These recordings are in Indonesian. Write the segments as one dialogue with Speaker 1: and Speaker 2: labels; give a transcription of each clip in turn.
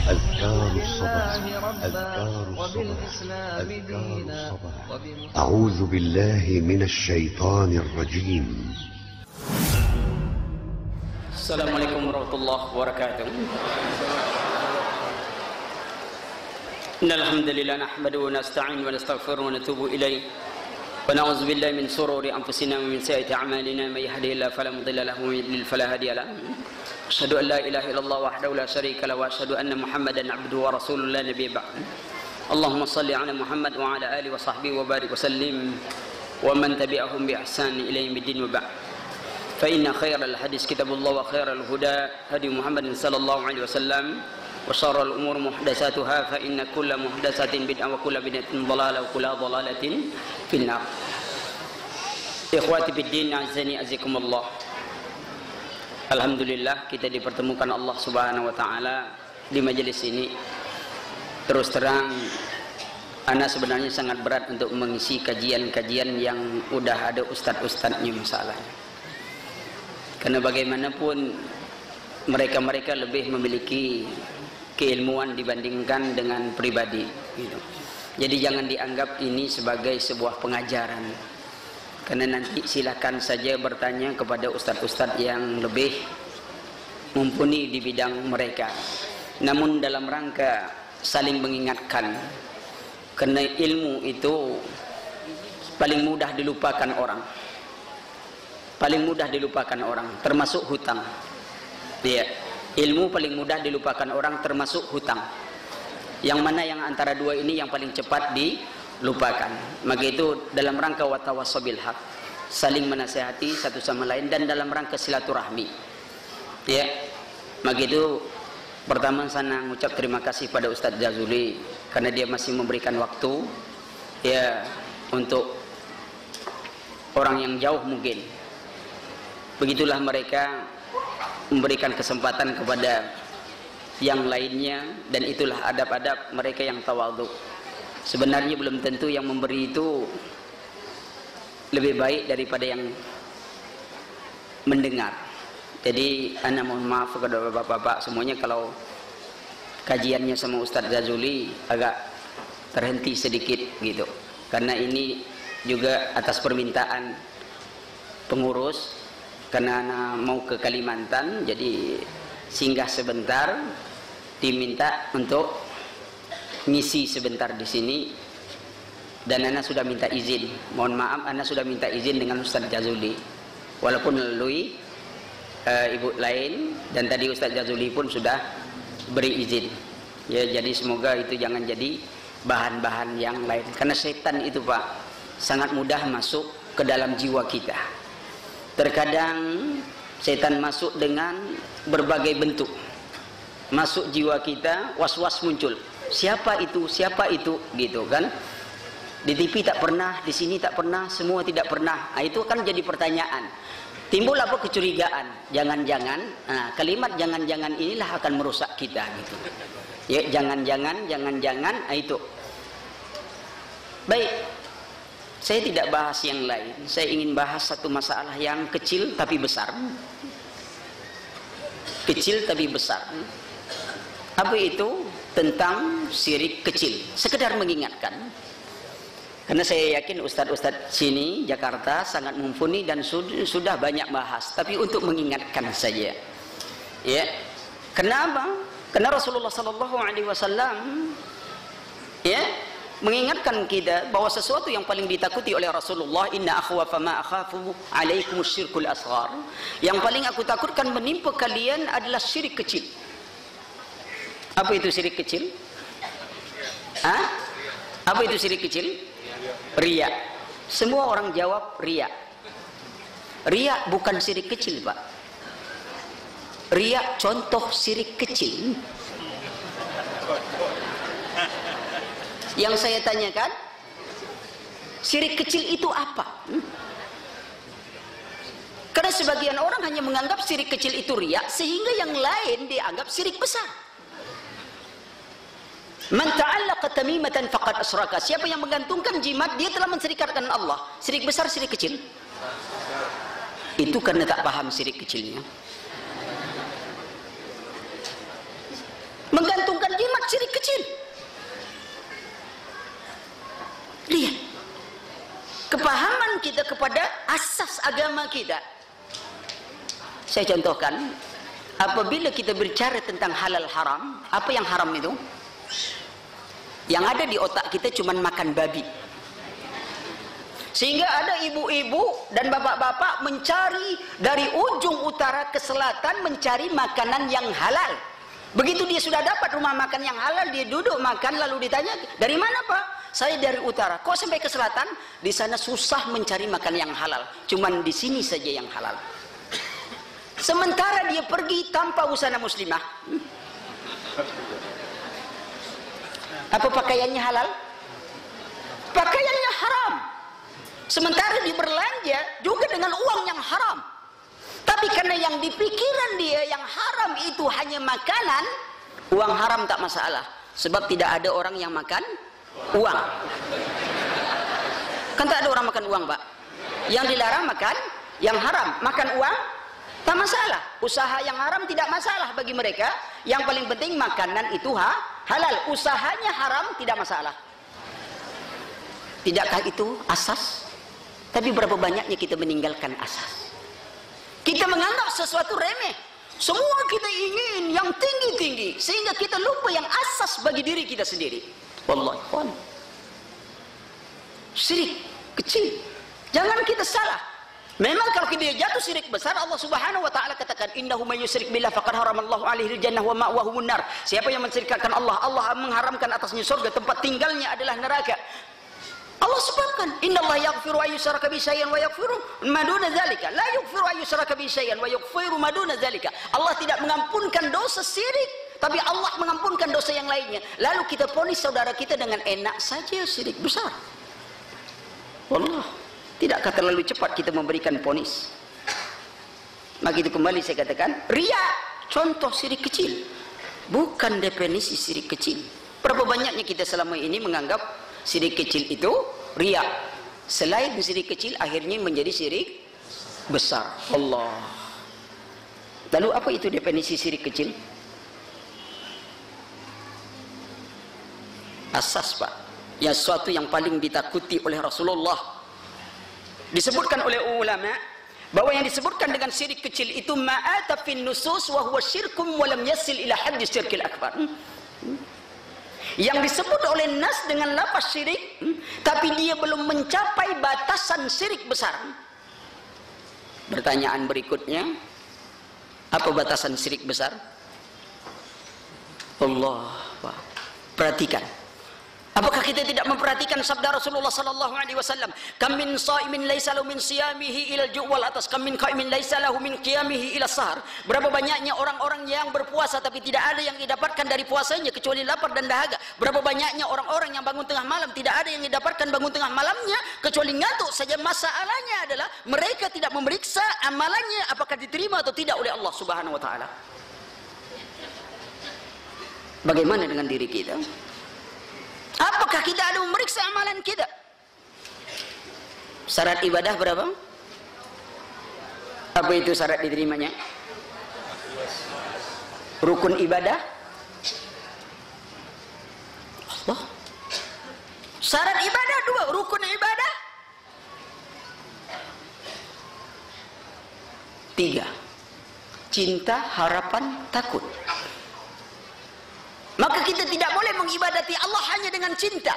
Speaker 1: أذكار الصباح أذكار الصباح أذكار الصباح أعوذ بالله من الشيطان الرجيم.
Speaker 2: السلام عليكم ورحمة الله وبركاته. إن الحمد لله نحمده ونستعين ونستغفره ونتوب إليه ونعوذ بالله من شرور أنفسنا ومن سيئات أعمالنا. من يهده الله فلا مضل له ومن يضلل فلا هادي له. أشهد أن لا إله إلا الله وحده لا شريك له وأشهد أن محمدا عبده ورسوله لا نبي بعده. اللهم صل على محمد وعلى آله وصحبه وبارك وسلم ومن تبعهم بإحسان إلى يوم الدين وبعد. فإن خير الحديث كتاب الله وخير الهدى هدي محمد صلى الله عليه وسلم وشر الأمور محدثاتها فإن كل محدثة بدعة وكل بدعة ضلالة وكل ضلالة في النار. Ikhwati fiddin, azani azikumullah. Alhamdulillah kita dipertemukan Allah Subhanahu wa taala di majelis ini. Terus terang ana sebenarnya sangat berat untuk mengisi kajian-kajian yang udah ada ustadz-ustadznya masalahnya. Karena bagaimanapun mereka lebih memiliki keilmuan dibandingkan dengan pribadi gitu. Jadi jangan dianggap ini sebagai sebuah pengajaran, karena nanti silakan saja bertanya kepada ustadz-ustadz yang lebih mumpuni di bidang mereka. Namun dalam rangka saling mengingatkan, karena ilmu itu paling mudah dilupakan orang, termasuk hutang. Ya, ilmu paling mudah dilupakan orang termasuk hutang. Yang mana yang antara dua ini yang paling cepat dilupakan. Maka itu dalam rangka watawassaw bil haq, saling menasihati satu sama lain dan dalam rangka silaturahmi. Ya, maka itu pertama saya mengucap terima kasih pada Ustadz Jazuli karena dia masih memberikan waktu ya untuk orang yang jauh mungkin. Begitulah mereka memberikan kesempatan kepada yang lainnya, dan itulah adab-adab mereka yang tawadhu. Sebenarnya belum tentu yang memberi itu lebih baik daripada yang mendengar. Jadi ana mohon maaf kepada bapak-bapak semuanya kalau kajiannya sama Ustadz Jazuli agak terhenti sedikit gitu, karena ini juga atas permintaan pengurus. Karena anak mau ke Kalimantan, jadi singgah sebentar, diminta untuk ngisi sebentar di sini, dan anak sudah minta izin. Mohon maaf, anak sudah minta izin dengan Ustadz Jazuli, walaupun melalui ibu lain, dan tadi Ustadz Jazuli pun sudah beri izin. Ya, jadi semoga itu jangan jadi bahan-bahan yang lain, karena setan itu Pak sangat mudah masuk ke dalam jiwa kita. Terkadang setan masuk dengan berbagai bentuk, masuk jiwa kita, was-was muncul. Siapa itu gitu kan. Di TV tak pernah, di sini tak pernah, semua tidak pernah. Nah, itu kan jadi pertanyaan. Timbul apa kecurigaan? Jangan-jangan, kalimat jangan-jangan inilah akan merusak kita gitu. Ya, jangan-jangan, nah itu. Baik. Saya tidak bahas yang lain. Saya ingin bahas satu masalah yang kecil tapi besar. Kecil tapi besar. Apa itu? Tentang syirik kecil. Sekedar mengingatkan. Karena saya yakin ustadz-ustadz sini Jakarta sangat mumpuni dan sudah banyak bahas. Tapi untuk mengingatkan saja. Ya. Kenapa? Karena Rasulullah SAW ya mengingatkan kita bahwa sesuatu yang paling ditakuti oleh Rasulullah, inna akhwafa ma akhafu alaikum syirkul asghar, yang paling aku takutkan menimpa kalian adalah syirik kecil. Apa itu syirik kecil? Apa itu syirik kecil? Riya. Semua orang jawab riya. Riya bukan syirik kecil Pak. Riya contoh syirik kecil. Yang saya tanyakan, syirik kecil itu apa? Karena sebagian orang hanya menganggap syirik kecil itu riya, sehingga yang lain dianggap syirik besar. Man ta'allaqa tamimatan faqad asyraka. Siapa yang menggantungkan jimat, dia telah menserikatkan Allah. Syirik besar, syirik kecil. Itu karena tak paham syirik kecilnya. Menggantungkan syirik kecil. Lihat kepahaman kita kepada asas agama kita. Saya contohkan, apabila kita berbicara tentang halal haram, apa yang haram itu? Yang ada di otak kita cuma makan babi. Sehingga ada ibu-ibu dan bapak-bapak mencari dari ujung utara ke selatan mencari makanan yang halal. Begitu dia sudah dapat rumah makan yang halal, dia duduk makan, lalu ditanya, dari mana Pak? Saya dari utara. Kok sampai ke selatan? Di sana susah mencari makan yang halal. Cuman di sini saja yang halal. Sementara dia pergi tanpa busana muslimah. Apa pakaiannya halal? Pakaiannya haram. Sementara dia berlanja juga dengan uang yang haram. Tapi karena yang di pikiran dia yang haram itu hanya makanan, uang haram tak masalah. Sebab tidak ada orang yang makan uang. Kan tak ada orang makan uang, Pak. Yang dilarang makan yang haram. Makan uang tak masalah. Usaha yang haram tidak masalah bagi mereka. Yang paling penting makanan itu halal. Usahanya haram tidak masalah. Tidakkah itu asas? Tapi berapa banyaknya kita meninggalkan asas? Kita menganggap sesuatu remeh. Semua kita ingin yang tinggi-tinggi, sehingga kita lupa yang asas bagi diri kita sendiri. Wallahi, syirik kecil, jangan kita salah. Memang kalau dia jatuh syirik besar, Allah Subhanahu wa taala katakan, innahu may yusyrik billah faqad haramallahu alaihi jannah wa ma'wahu nar. Siapa yang mensyirikkan Allah, Allah mengharamkan atasnya surga, tempat tinggalnya adalah neraka. Allah sebutkan, innallaha yaghfiru an yushraka bihi syai'an wa yaghfiru ma duna dzalika. La yaghfiru an yushraka bihi syai'an wa yaghfiru ma duna dzalika. Allah tidak mengampunkan dosa syirik, tapi Allah mengampunkan dosa yang lainnya. Lalu kita vonis saudara kita dengan enak saja syirik besar. Wallah, tidakkah terlalu cepat kita memberikan vonis? Maka itu kembali saya katakan, riya contoh syirik kecil, bukan definisi syirik kecil. Berapa banyaknya kita selama ini menganggap syirik kecil itu riya. Selain syirik kecil akhirnya menjadi syirik besar. Allah. Lalu apa itu definisi syirik kecil? Asas, Pak. Ya, sesuatu yang paling ditakuti oleh Rasulullah. Disebutkan oleh ulama bahwa yang disebutkan dengan syirik kecil itu ma'ata fin nusus wa huwa syirkum wa lam yasil ila haddi syirkil akbar. Yang disebut oleh nas dengan lafaz syirik, tapi dia belum mencapai batasan syirik besar. Pertanyaan berikutnya, apa batasan syirik besar? Allah, perhatikan. Apakah kita tidak memperhatikan sabda Rasulullah sallallahu alaihi wasallam, "Kam min shaimin laisa lahu min siyamihi ila al-ju' wal atas, kam min qaimin laisa lahu min qiyamihi ila sahar." Berapa banyaknya orang-orang yang berpuasa tapi tidak ada yang didapatkan dari puasanya kecuali lapar dan dahaga. Berapa banyaknya orang-orang yang bangun tengah malam tidak ada yang didapatkan bangun tengah malamnya kecuali ngantuk saja. Masalahnya adalah mereka tidak memeriksa amalannya apakah diterima atau tidak oleh Allah Subhanahu wa taala. Bagaimana dengan diri kita? Apakah kita ada memeriksa amalan kita? Syarat ibadah berapa? Apa itu syarat diterimanya? Rukun ibadah? Allah. Syarat ibadah dua, rukun ibadah tiga. Cinta, harapan, takut. Maka kita tidak boleh mengibadati Allah hanya dengan cinta.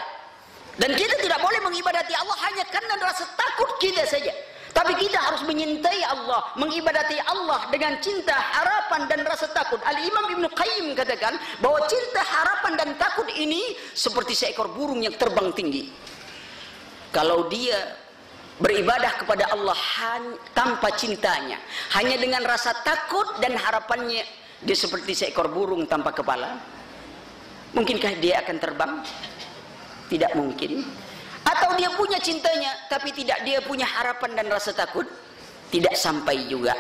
Speaker 2: Dan kita tidak boleh mengibadati Allah hanya karena rasa takut kita saja. Tapi kita harus menyintai Allah, mengibadati Allah dengan cinta, harapan dan rasa takut. Al-Imam Ibnu Qayyim katakan bahwa cinta, harapan dan takut ini seperti seekor burung yang terbang tinggi. Kalau dia beribadah kepada Allah tanpa cintanya, hanya dengan rasa takut dan harapannya, dia seperti seekor burung tanpa kepala. Mungkinkah dia akan terbang? Tidak mungkin. Atau dia punya cintanya tapi tidak dia punya harapan dan rasa takut? Tidak sampai juga.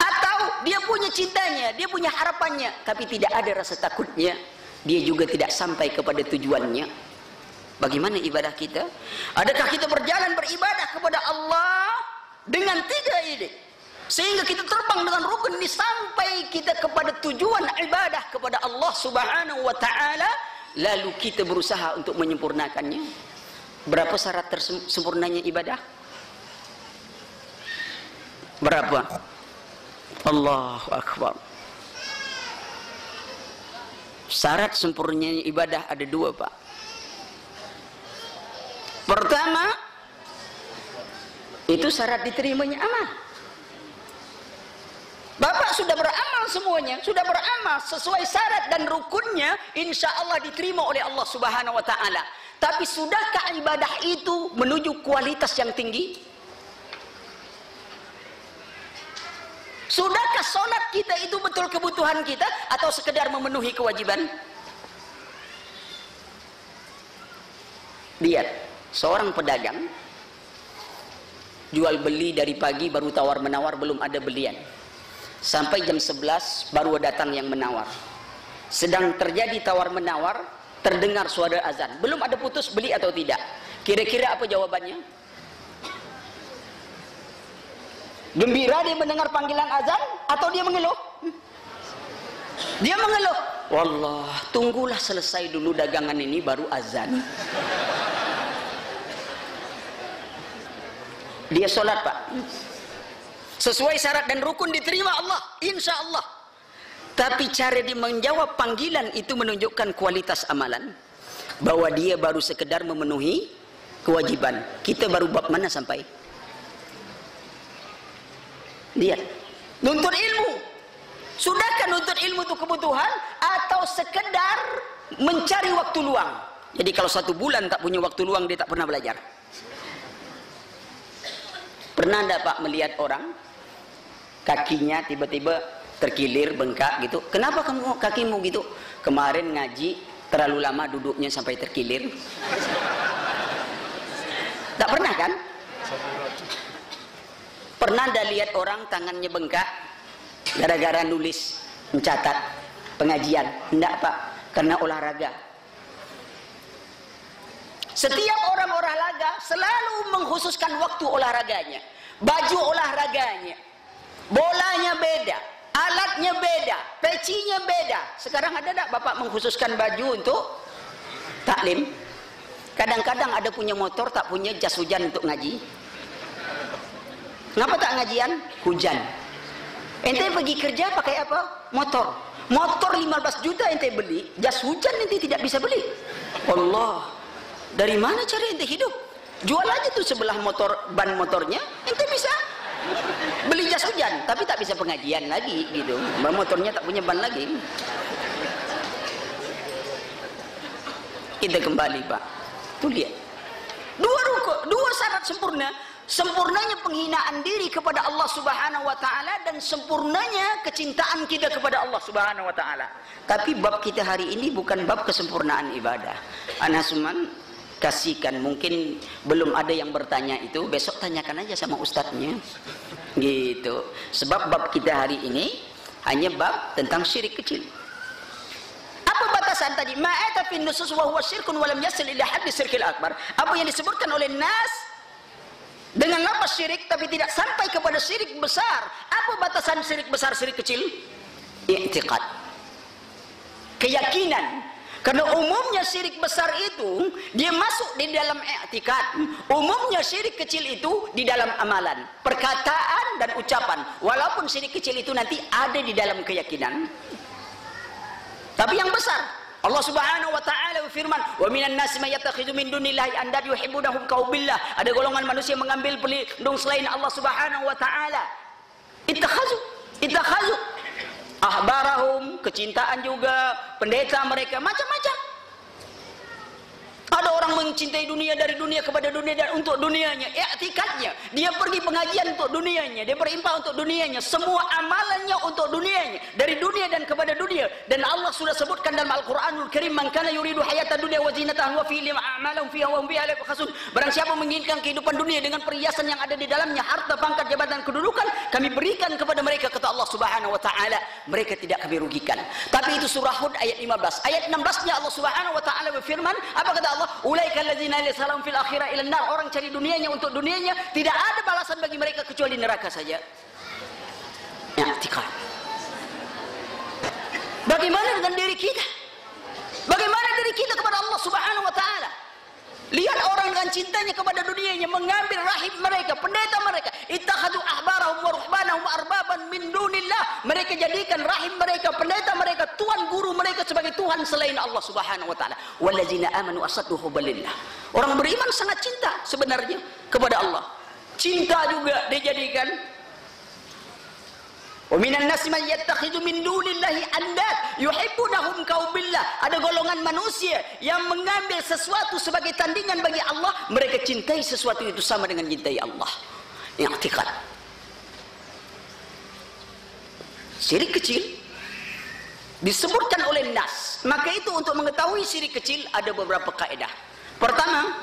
Speaker 2: Atau dia punya cintanya, dia punya harapannya tapi tidak ada rasa takutnya, dia juga tidak sampai kepada tujuannya. Bagaimana ibadah kita? Adakah kita berjalan beribadah kepada Allah dengan tiga ini, sehingga kita terbang dengan rukun ini sampai kita kepada tujuan ibadah kepada Allah Subhanahu wa taala? lalu kita berusaha untuk menyempurnakannya. Berapa syarat sempurnanya ibadah? Berapa? Allahu Akbar. Syarat sempurnanya ibadah ada 2, Pak. Pertama, itu syarat diterimanya amal. Bapak sudah beramal semuanya, sudah beramal sesuai syarat dan rukunnya, insya Allah diterima oleh Allah Subhanahu wa Ta'ala. Tapi sudahkah ibadah itu menuju kualitas yang tinggi? Sudahkah sholat kita itu betul kebutuhan kita atau sekedar memenuhi kewajiban? Lihat, seorang pedagang jual beli dari pagi baru tawar menawar, belum ada belian. Sampai jam 11 baru datang yang menawar. Sedang terjadi tawar menawar, terdengar suara azan. Belum ada putus beli atau tidak. Kira-kira apa jawabannya? Gembira dia mendengar panggilan azan atau dia mengeluh? Dia mengeluh. Wallah, tunggulah selesai dulu dagangan ini baru azan. Dia sholat, Pak. Sesuai syarat dan rukun diterima Allah, insya Allah. Tapi cara dia menjawab panggilan itu menunjukkan kualitas amalan. Bahwa dia baru sekedar memenuhi kewajiban. Kita baru bab mana sampai? Lihat, nuntut ilmu. Sudahkah nuntut ilmu itu kebutuhan atau sekedar mencari waktu luang? Jadi kalau 1 bulan tak punya waktu luang, dia tak pernah belajar. Pernah enggak Pak melihat orang kakinya tiba-tiba terkilir, bengkak gitu? Kenapa kamu kakimu gitu? Kemarin ngaji terlalu lama duduknya sampai terkilir. Tak pernah kan? Pernah anda lihat orang tangannya bengkak gara-gara nulis, mencatat pengajian? Enggak Pak, karena olahraga. Setiap orang olahraga selalu mengkhususkan waktu olahraganya, baju olahraganya, bolanya beda, alatnya beda, pecinya beda. Sekarang ada tak Bapak mengkhususkan baju untuk taklim? Kadang-kadang ada punya motor tak punya jas hujan untuk ngaji. Kenapa tak ngajian? Hujan. Ente pergi kerja pakai apa? Motor. Motor 15 juta ente beli, jas hujan ente tidak bisa beli. Allah, dari mana cara ente hidup? Jual aja tuh sebelah motor, ban motornya, ente bisa beli jas hujan, tapi tak bisa pengajian lagi gitu. Motornya tak punya ban lagi. Kita kembali Pak. Tuh lihat. Dua syarat sempurna. Sempurnanya penghinaan diri kepada Allah Subhanahu wa Ta'ala dan sempurnanya kecintaan kita kepada Allah Subhanahu wa Ta'ala. Tapi bab kita hari ini bukan bab kesempurnaan ibadah. Ana Suman kasihkan, mungkin belum ada yang bertanya itu, besok tanyakan aja sama ustadznya gitu. Sebab bab kita hari ini hanya bab tentang syirik kecil. Apa batasan tadi? Ma'ata fin nusus wa huwa syirkun wa lam yasil ila haddi syirkil akbar. Apa yang disebutkan oleh nas dengan lafaz syirik tapi tidak sampai kepada syirik besar. Apa batasan syirik besar, syirik kecil? I'tiqad, keyakinan. Karena umumnya syirik besar itu dia masuk di dalam i'tiqad. Umumnya syirik kecil itu di dalam amalan, perkataan dan ucapan. Walaupun syirik kecil itu nanti ada di dalam keyakinan. Tapi yang besar, Allah Subhanahu wa Ta'ala berfirman, "Wa minan nasi may yattakhidhu min dunillahi andad yuhibbunahum kaubillah." Ada golongan manusia mengambil pelindung selain Allah Subhanahu wa Ta'ala. Ittakhadhu ahbarahum, kecintaan juga, pendeta mereka macam-macam. Ada orang mencintai dunia, dari dunia kepada dunia dan untuk dunianya, i'tikadnya. Dia pergi pengajian untuk dunianya, dia berinfak untuk dunianya, semua amalannya untuk dunianya, dari dunia dan kepada dunia. Dan Allah sudah sebutkan dalam Al-Qur'anul Karim, "Man kana yuridu hayata dunya wa zinataha wa fi a'malahum fiha wa hum biha la yabkhasun." Barang siapa menginginkan kehidupan dunia dengan perhiasan yang ada di dalamnya, harta, pangkat, jabatan, kedudukan, kami berikan kepada mereka, kata Allah Subhanahu wa Ta'ala, mereka tidak kami rugikan. Tapi itu surah Hud ayat 15. Ayat 16-nya Allah Subhanahu wa Ta'ala berfirman, apa kata Allah? Ulaika alladzina laysa lahum fil akhirah illa an-nar. Orang cari dunianya untuk dunianya, tidak ada balasan bagi mereka kecuali neraka saja. I'tiqad. Bagaimana dengan diri kita? Bagaimana diri kita cintanya kepada dunianya, mengambil rahib mereka, pendeta mereka. Ittakhadhu ahbarahum wa ruhbanahum arbaban min dunillah. Mereka jadikan rahib mereka, pendeta mereka, tuan guru mereka sebagai Tuhan selain Allah Subhanahu wa taala. Wallazina amanu asaddu hubban lillah. Orang beriman sangat cinta sebenarnya kepada Allah. Cinta juga dijadikan. Wa minan nasi man yattakhidhu min dunillahi andad yuhibbunahum kaubillah. Ada golongan manusia yang mengambil sesuatu sebagai tandingan bagi Allah, mereka cintai sesuatu itu sama dengan cintai Allah. I'tiqad. Syirik kecil disebutkan oleh nas. Maka itu untuk mengetahui syirik kecil ada beberapa kaidah. Pertama,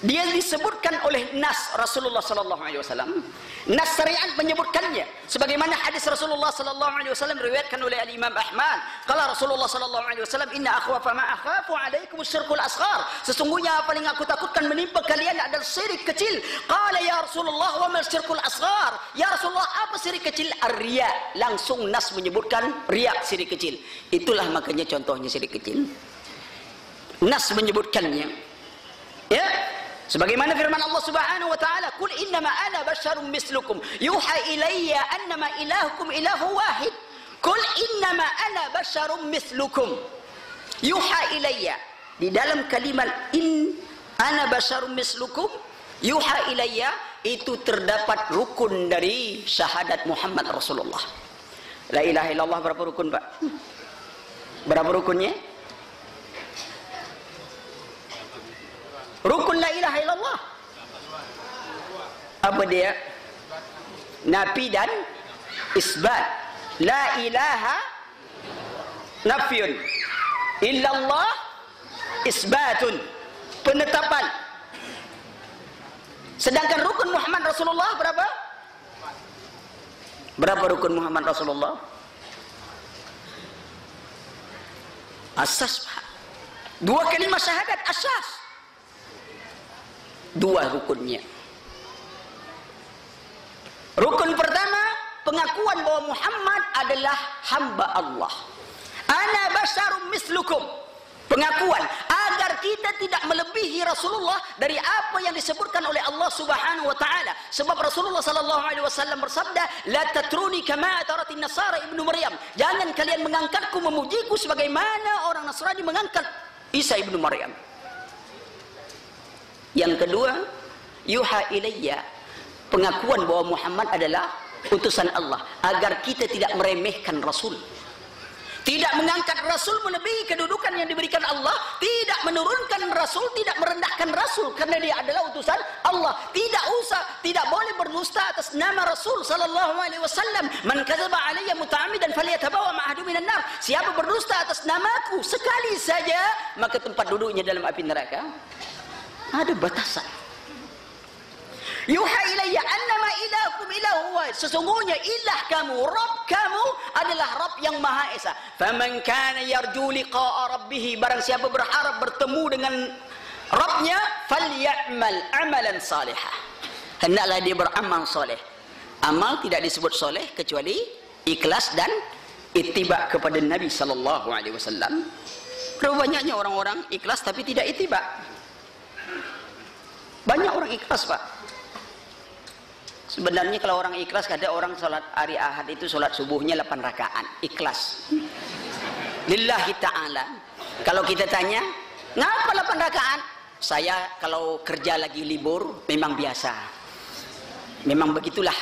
Speaker 2: dia disebutkan oleh nas Rasulullah sallallahu alaihi wasallam. Nas syariat menyebutkannya sebagaimana hadis Rasulullah sallallahu alaihi wasallam diriwayatkan oleh Imam Ahmad. Qala Rasulullah sallallahu alaihi wasallam, "Inna akhwafa ma akhafu alaikum syirkul asghar." Sesungguhnya apa yang aku takutkan menimpa kalian adalah syirik kecil. Qala ya Rasulullah, wa ma syirkul asghar? Ya Rasulullah, apa syirik kecil? Ar-riya. Langsung nas menyebutkan riya syirik kecil. Itulah makanya contohnya syirik kecil. Nas menyebutkannya. Ya. Sebagaimana firman Allah Subhanahu wa taala, "Qul innama ana basyarum mislukum, yuha ilayya annama ilahukum ilahu wahid." Qul innama ana basyarum mislukum, yuha ilayya. Di dalam kalimat in ana basyarum mislukum, yuha ilayya, itu terdapat rukun dari syahadat Muhammad Rasulullah. La ilaha illallah berapa rukun, Pak? Berapa rukunnya? Rukun la ilaha illallah apa dia? Nafi dan isbat. La ilaha nafyun, illallah isbatun, penetapan. Sedangkan rukun Muhammad Rasulullah berapa? Berapa rukun Muhammad Rasulullah? Asas, Pak. Dua kalimat syahadat asas. Dua rukunnya. Rukun pertama, pengakuan bahwa Muhammad adalah hamba Allah. Ana basyarum mislukum. Pengakuan agar kita tidak melebihi Rasulullah dari apa yang disebutkan oleh Allah Subhanahu wa taala. Sebab Rasulullah sallallahu alaihi wasallam bersabda, "La tatruni kama ataratin nasara ibnu Maryam." Jangan kalian mengangkatku, memujiku sebagaimana orang Nasrani mengangkat Isa ibnu Maryam. Yang kedua, yuha ilayya, pengakuan bahwa Muhammad adalah utusan Allah, agar kita tidak meremehkan Rasul, tidak mengangkat Rasul melebihi kedudukan yang diberikan Allah, tidak menurunkan Rasul, tidak merendahkan Rasul karena dia adalah utusan Allah. Tidak boleh berdusta atas nama Rasul sallallahu alaihi wasallam. Man kadzaba alayya muta'ammidan falyatabawa ma'hadu minan nar. Siapa berdusta atas namaku sekali saja, maka tempat duduknya dalam api neraka. Ada batasan. Yuha ilayya annama ilahukum ilahu wahid. Sesungguhnya ilah kamu, Rabb kamu adalah Rabb yang Maha Esa. Faman kana yarju liqa'a rabbih, barang siapa berharap bertemu dengan Rabbnya, falyamal amalan salihah. Hendaklah dia beramal soleh. Amal tidak disebut soleh kecuali ikhlas dan ittiba kepada Nabi sallallahu alaihi wasallam. Berapa banyaknya orang-orang ikhlas tapi tidak ittiba. Banyak orang ikhlas, Pak. Sebenarnya kalau orang ikhlas, ada orang sholat hari Ahad itu sholat subuhnya 8 rakaat, ikhlas lillahi ta'ala. Kalau kita tanya, ngapa 8 rakaat? Saya kalau kerja lagi libur memang biasa, memang begitulah,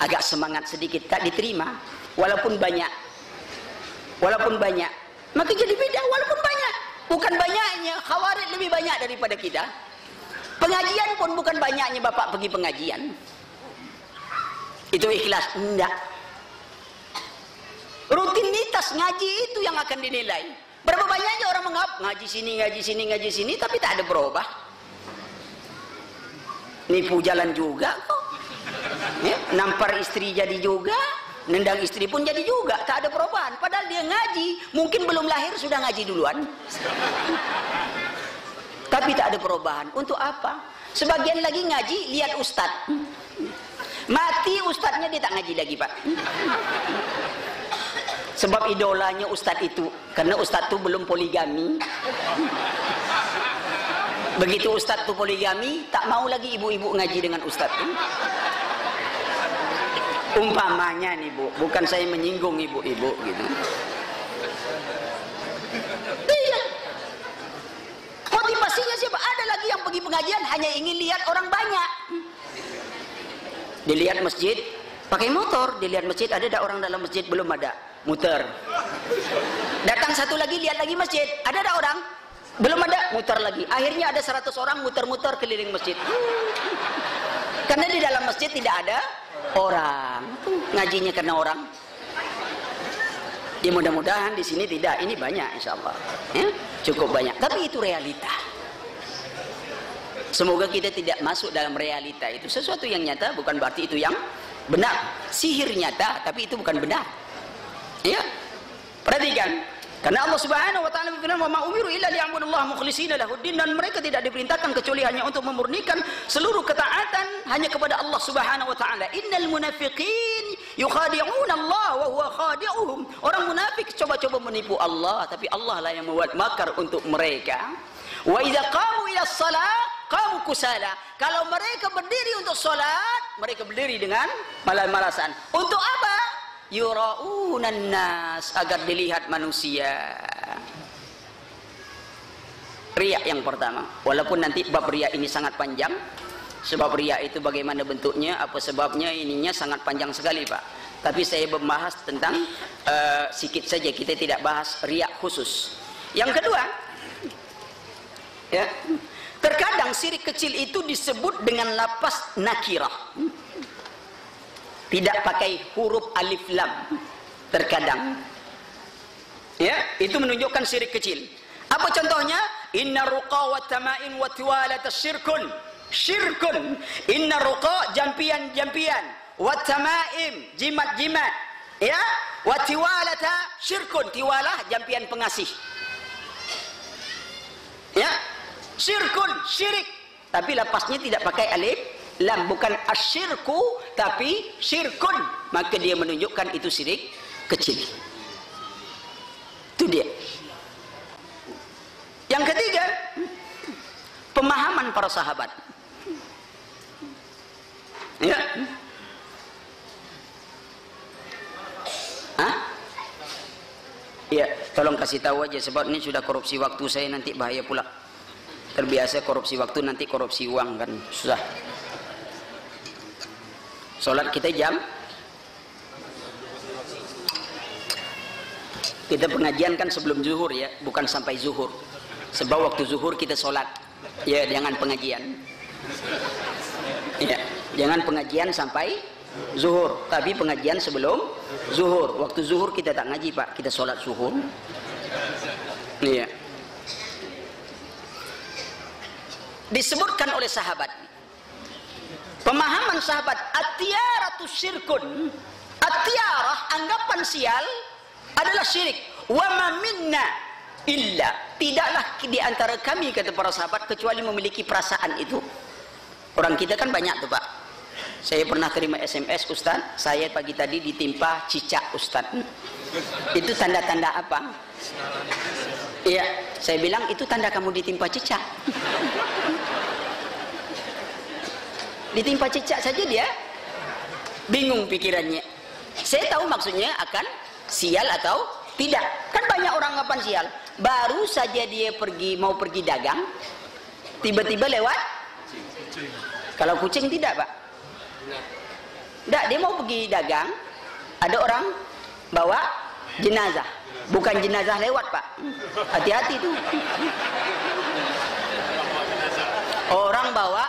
Speaker 2: agak semangat sedikit, tak diterima walaupun banyak, maka jadi beda. Walaupun banyak, bukan banyaknya, Khawarij lebih banyak daripada kita. Pengajian pun bukan banyaknya bapak pergi pengajian. Itu ikhlas? Enggak. Rutinitas ngaji itu yang akan dinilai. Berapa banyaknya orang ngaji sini, tapi tak ada berubah. Nipu jalan juga kok. Ya, nampar istri jadi juga, nendang istri pun jadi juga, tak ada perubahan. Padahal dia ngaji, mungkin belum lahir sudah ngaji duluan. Tapi tak ada perubahan. Untuk apa? Sebagian lagi ngaji, lihat ustad. Mati ustadnya, dia tak ngaji lagi, Pak. Sebab idolanya ustad itu. Karena ustad itu belum poligami. Begitu ustadz tuh poligami, tak mau lagi ibu-ibu ngaji dengan ustadz. Umpamanya nih Bu, bukan saya menyinggung ibu-ibu gitu. Iya. Motivasinya siapa? Ada lagi yang pergi pengajian hanya ingin lihat orang banyak. Dilihat masjid pakai motor, dilihat masjid ada orang dalam masjid, belum ada, muter. Datang satu lagi, lihat lagi masjid, ada orang, belum ada, muter lagi. Akhirnya ada 100 orang muter-muter keliling masjid. Karena di dalam masjid tidak ada orang. Ngajinya karena orang. Ya mudah-mudahan di sini tidak, ini banyak insya Allah. Ya, cukup banyak. Tapi itu realita. Semoga kita tidak masuk dalam realita itu. Sesuatu yang nyata bukan berarti itu yang benar. Sihir nyata, tapi itu bukan benar. Ya, perhatikan. Karena Allah Subhanahu wa taala berfirman, "Wa ma umiru illa liya'budullaha mukhlishina lahuddin," dan mereka tidak diperintahkan kecuali hanya untuk memurnikan seluruh ketaatan hanya kepada Allah Subhanahu wa taala. "Innal munafiqin yukhadi'una Allah wa huwa khadi'uhum." Orang munafik coba-coba menipu Allah, tapi Allah lah yang membuat makar untuk mereka. "Wa idza qamu ila shalah qamu kusala." Kalau mereka berdiri untuk salat, mereka berdiri dengan malas-malasan. Untuk apa? Yura'unan nas, agar dilihat manusia. Riya yang pertama. Walaupun nanti bab riya ini sangat panjang. Sebab riya itu bagaimana bentuknya, apa sebabnya, ininya sangat panjang sekali Pak. Tapi saya membahas tentang sikit saja, kita tidak bahas riya khusus. Yang kedua, ya, terkadang syirik kecil itu disebut dengan lafaz nakirah. Tidak pakai huruf alif lam. Terkadang, ya, itu menunjukkan syirik kecil. Apa contohnya? Inna ruqa wa tama'in wa tiwalata syirkun. Syirkun. Inna ruqa, jampian-jampian. Wa tama'im, jimat-jimat. Ya, wa tiwalata syirkun. Tiwalah, jampian pengasih. Ya, syirkun, syirik. Tapi lapasnya tidak pakai alif lam, bukan asyirku tapi syirkun, maka dia menunjukkan itu syirik kecil. Itu dia. Yang ketiga, pemahaman para sahabat. Ya. Hah? Ya, tolong kasih tahu aja sebab ini sudah korupsi waktu saya, nanti bahaya pula. Terbiasa korupsi waktu, nanti korupsi uang kan susah. Sholat kita jam, kita pengajian kan sebelum zuhur ya, bukan sampai zuhur. Sebab waktu zuhur kita sholat, ya jangan pengajian. Ya, jangan pengajian sampai zuhur, tapi pengajian sebelum zuhur. Waktu zuhur kita tak ngaji Pak, kita sholat zuhur. Iya. Disebutkan oleh sahabat, pemahaman sahabat, at-tiyaratu syirkun. At-tiyarah, anggapan sial adalah syirik. Wa ma minna illa, tidaklah di antara kami, kata para sahabat, kecuali memiliki perasaan itu. Orang kita kan banyak tuh Pak. Saya pernah terima SMS, Ustaz, saya pagi tadi ditimpa cicak Ustaz. Itu tanda-tanda apa? Iya, saya bilang itu tanda kamu ditimpa cicak. Ditimpa cicak saja dia bingung pikirannya. Saya tahu maksudnya akan sial atau tidak. Kan banyak orang ngapain sial. Baru saja dia mau pergi dagang, tiba-tiba lewat. Kalau kucing tidak Pak. Tidak, dia mau pergi dagang, ada orang bawa jenazah. Bukan jenazah lewat Pak. Hati-hati tuh. Orang bawa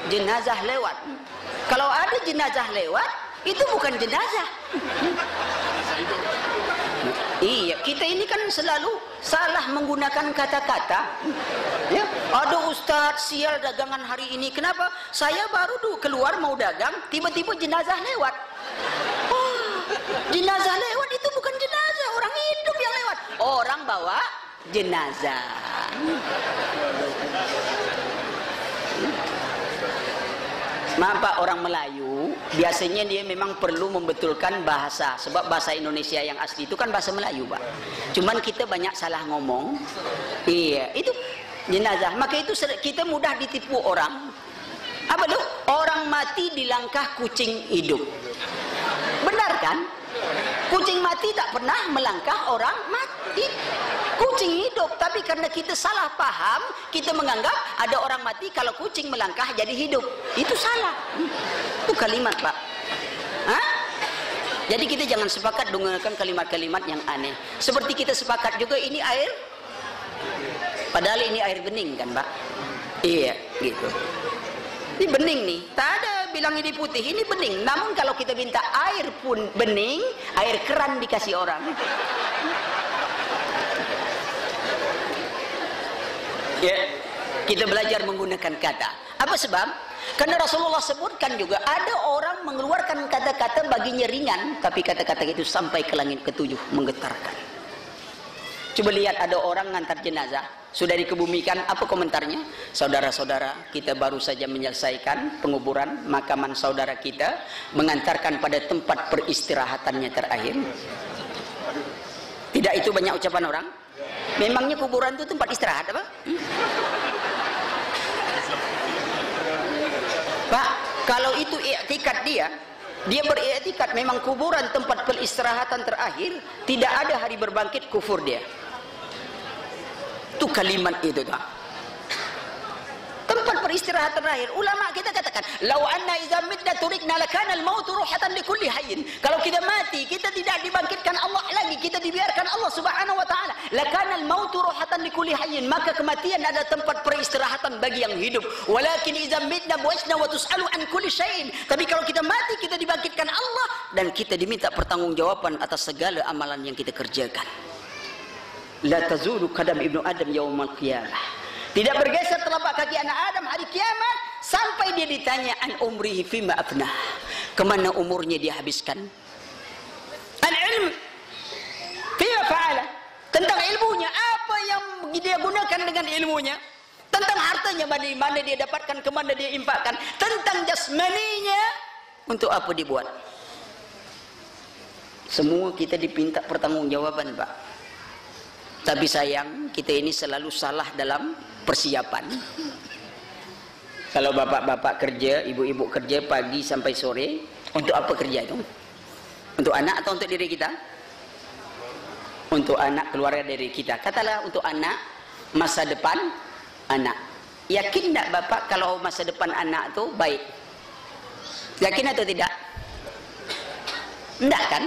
Speaker 2: jenazah lewat. Kalau ada jenazah lewat, itu bukan jenazah. Iya, kita ini kan selalu salah menggunakan kata-kata. Ya, ada Ustadz sial dagangan hari ini. Kenapa? Saya baru keluar mau dagang, tiba-tiba jenazah lewat. Oh, jenazah lewat itu bukan jenazah, orang hidup yang lewat. Orang bawa jenazah. Maaf Pak, orang Melayu biasanya dia memang perlu membetulkan bahasa. Sebab bahasa Indonesia yang asli itu kan bahasa Melayu Pak. Cuman kita banyak salah ngomong. Iya, itu jenazah. Maka itu kita mudah ditipu orang. Apa tuh? Orang mati di langkah kucing hidup. Benar kan? Kucing mati tak pernah melangkah orang mati. Kucing hidup. Tapi karena kita salah paham, kita menganggap ada orang mati kalau kucing melangkah jadi hidup. Itu salah. Itu kalimat, Pak. Hah? Jadi kita jangan sepakat menggunakan kalimat-kalimat yang aneh. Seperti kita sepakat juga ini air, padahal ini air bening kan, Pak? Iya, gitu. Ini bening nih, tak ada bilang ini putih, ini bening. Namun kalau kita minta air pun bening, air keran dikasih orang. Ya, kita belajar menggunakan kata. Apa sebab? Karena Rasulullah sebutkan juga ada orang mengeluarkan kata-kata baginya ringan, tapi kata-kata itu sampai ke langit ketujuh menggetarkan. Coba lihat ada orang ngantar jenazah, sudah dikebumikan, apa komentarnya? Saudara-saudara, kita baru saja menyelesaikan penguburan makaman saudara kita, mengantarkan pada tempat peristirahatannya terakhir. Tidak itu banyak ucapan orang? Memangnya kuburan itu tempat istirahat apa? Pak, kalau itu i'tikad dia beriktikad memang kuburan tempat peristirahatan terakhir, tidak ada hari berbangkit, kufur dia. Itu kalimat itu tak. Tempat peristirahatan terakhir. Ulama kita katakan, "Lau anna idza mitna turikna lakana al-mautu ruhatan likulli hayyin." Kalau kita mati, kita tidak dibangkitkan Allah lagi, kita dibiarkan Allah Subhanahu wa taala. Lakana al-mautu ruhatan likulli hayyin. Maka kematian adalah tempat peristirahatan bagi yang hidup. Walakin idza mitna bu'isna wa tus'alu an kulli syai'in. Tapi kalau kita mati, kita dibangkitkan Allah dan kita diminta pertanggungjawaban atas segala amalan yang kita kerjakan. La tazulu qadam ibnu Adam yaumal qiyamah. Tidak bergeser telapak kaki anak Adam hari kiamat sampai dia ditanya an umrihi fima afnah. Kemana umurnya dia habiskan? An ilm fima fa'ala. Tentang ilmunya, apa yang dia gunakan dengan ilmunya? Tentang hartanya, mana dia dapatkan, kemana dia infakkan. Tentang jasmaninya, untuk apa dibuat? Semua kita dipinta pertanggungjawaban, Pak. Tapi sayang, kita ini selalu salah dalam persiapan. Kalau bapak-bapak kerja, ibu-ibu kerja pagi sampai sore, untuk apa kerja itu? Untuk anak atau untuk diri kita? Untuk anak, keluarga dari kita. Katalah untuk anak, masa depan anak. Yakin tak bapak kalau masa depan anak itu baik? Yakin atau tidak? Tidak kan?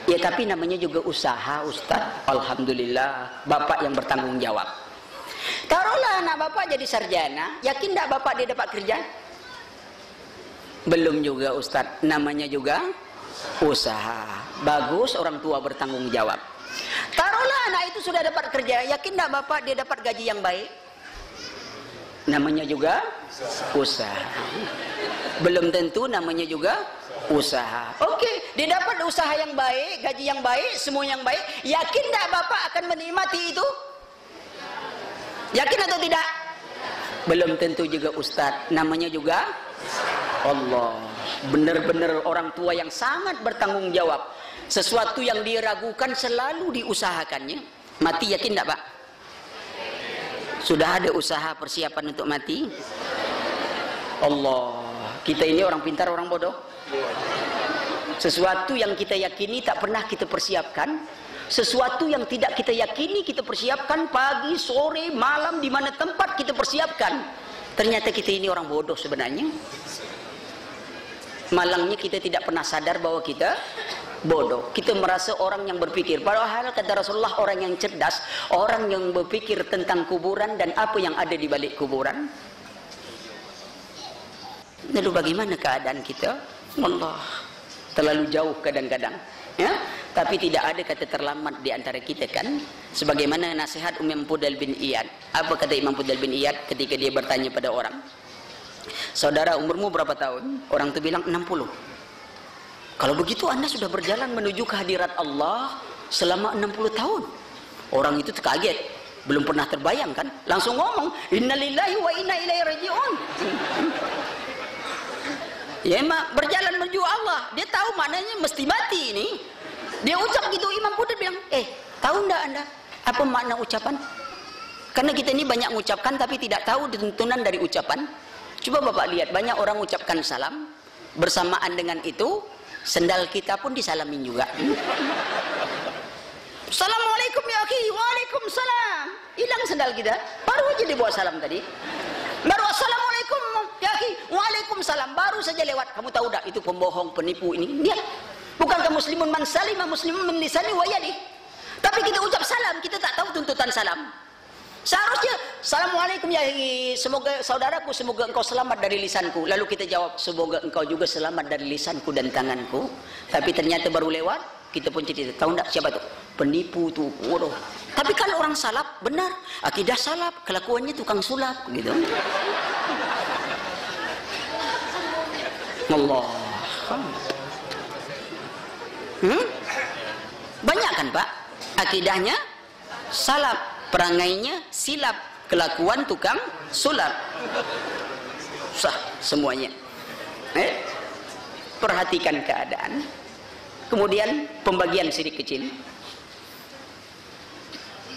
Speaker 2: Ya tapi namanya juga usaha, Ustaz. Alhamdulillah, bapak yang bertanggung jawab. Taruhlah anak bapak jadi sarjana, yakin tak bapak dia dapat kerja? Belum juga, Ustaz. Namanya juga usaha. Bagus orang tua bertanggung jawab. Taruhlah anak itu sudah dapat kerja, yakin tak bapak dia dapat gaji yang baik? Namanya juga usaha. Belum tentu, namanya juga usaha. Oke, dia dapat usaha yang baik, gaji yang baik, semua yang baik. Yakin tak bapak akan menikmati itu? Yakin atau tidak? Belum tentu juga, Ustaz. Namanya juga Allah. Benar-benar orang tua yang sangat bertanggung jawab. Sesuatu yang diragukan selalu diusahakannya. Mati yakin tak, Pak? Sudah ada usaha persiapan untuk mati? Allah. Kita ini orang pintar, orang bodoh? Sesuatu yang kita yakini tak pernah kita persiapkan, sesuatu yang tidak kita yakini kita persiapkan, pagi, sore, malam, di mana tempat kita persiapkan. Ternyata kita ini orang bodoh sebenarnya. Malangnya kita tidak pernah sadar bahwa kita bodoh. Kita merasa orang yang berpikir, padahal kata Rasulullah, orang yang cerdas, orang yang berpikir tentang kuburan dan apa yang ada di balik kuburan. Lalu bagaimana keadaan kita? Allah, terlalu jauh kadang-kadang, ya. Tapi tidak ada kata terlambat di antara kita kan. Sebagaimana nasihat Imam Fudayl bin Iyad. Apa kata Imam Fudayl bin Iyad ketika dia bertanya pada orang, saudara umurmu berapa tahun? Orang itu bilang 60. Kalau begitu anda sudah berjalan menuju kehadirat Allah selama 60 tahun. Orang itu terkaget, belum pernah terbayang kan. Langsung ngomong, innalillahi wa inna ilaihi raji'un. Ya emak, berjalan menuju Allah. Dia tahu maknanya mesti mati ini. Dia ucap gitu, Imam Fudayl bilang, tahu enggak anda apa makna ucapan? Karena kita ini banyak mengucapkan tapi tidak tahu tuntunan dari ucapan. Coba Bapak lihat, banyak orang mengucapkan salam, bersamaan dengan itu sendal kita pun disalamin juga. Assalamualaikum ya akhi. Waalaikumsalam. Hilang sendal kita, baru aja dibawa salam tadi. Baru assalamualaikum ya akhi. Waalaikumsalam, baru saja lewat. Kamu tahu tak itu pembohong, penipu ini? Dia bukankah muslimun man salima muslimun min lisani wa yadi? Tapi kita ucap salam, kita tak tahu tuntutan salam. Seharusnya assalamualaikum ya akhi, semoga saudaraku, semoga engkau selamat dari lisanku. Lalu kita jawab, semoga engkau juga selamat dari lisanku dan tanganku. Tapi ternyata baru lewat, kita pun cerita, tahu tak siapa tuh? Penipu tuh, waduh. Tapi kalau orang salap, benar, akidah salap, kelakuannya tukang sulap, gitu. Allah. Banyak kan Pak? Akidahnya salap, perangainya silap, kelakuan tukang sulap. Sah semuanya. Perhatikan keadaan. Kemudian pembagian sirik kecil.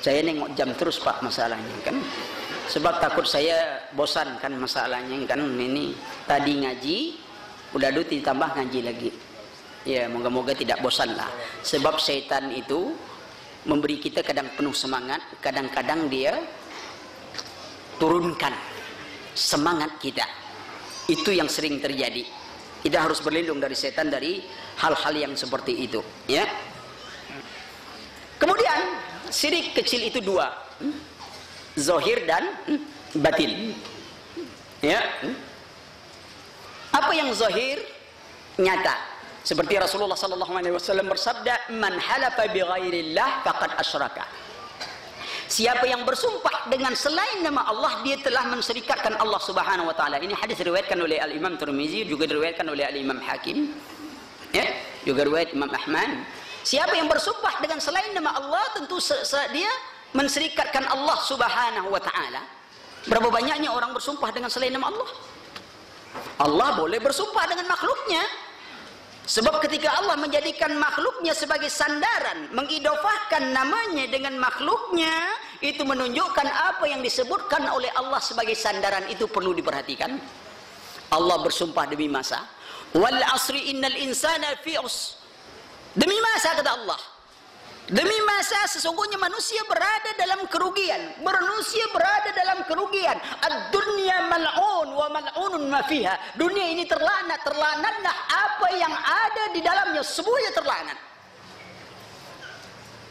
Speaker 2: Saya nengok jam terus Pak masalahnya kan. Sebab takut saya bosan kan masalahnya kan. Ini tadi ngaji, udah dulu ditambah ngaji lagi. Ya moga-moga tidak bosan lah. Sebab setan itu memberi kita kadang penuh semangat, kadang-kadang dia turunkan semangat kita. Itu yang sering terjadi. Kita harus berlindung dari setan, dari hal-hal yang seperti itu, ya. Kemudian syirik kecil itu dua, zahir dan batin, ya. Apa yang zahir nyata, seperti Rasulullah SAW bersabda, man halafa bi ghairillah faqad asyraka. Siapa yang bersumpah dengan selain nama Allah, dia telah menserikatkan Allah Subhanahu wa taala. Ini hadis diriwayatkan oleh Al-Imam Tirmizi, juga diriwayatkan oleh Al-Imam Hakim. Ya, juga riwayat Imam Ahmad. Siapa yang bersumpah dengan selain nama Allah, tentu dia menserikatkan Allah Subhanahu wa taala. Berapa banyaknya orang bersumpah dengan selain nama Allah? Allah boleh bersumpah dengan makhluknya. Sebab ketika Allah menjadikan makhluknya sebagai sandaran, mengidofahkan namanya dengan makhluknya, itu menunjukkan apa yang disebutkan oleh Allah sebagai sandaran itu perlu diperhatikan. Allah bersumpah demi masa. Wal asri innal insana fi us. Demi masa kata Allah. Demi masa sesungguhnya manusia berada dalam kerugian. Manusia berada dalam kerugian. Ad-dunya mal'un wa mal'unun ma fiha. Dunia ini terlaknat, terlaknatlah apa yang ada di dalamnya, semuanya terlaknat.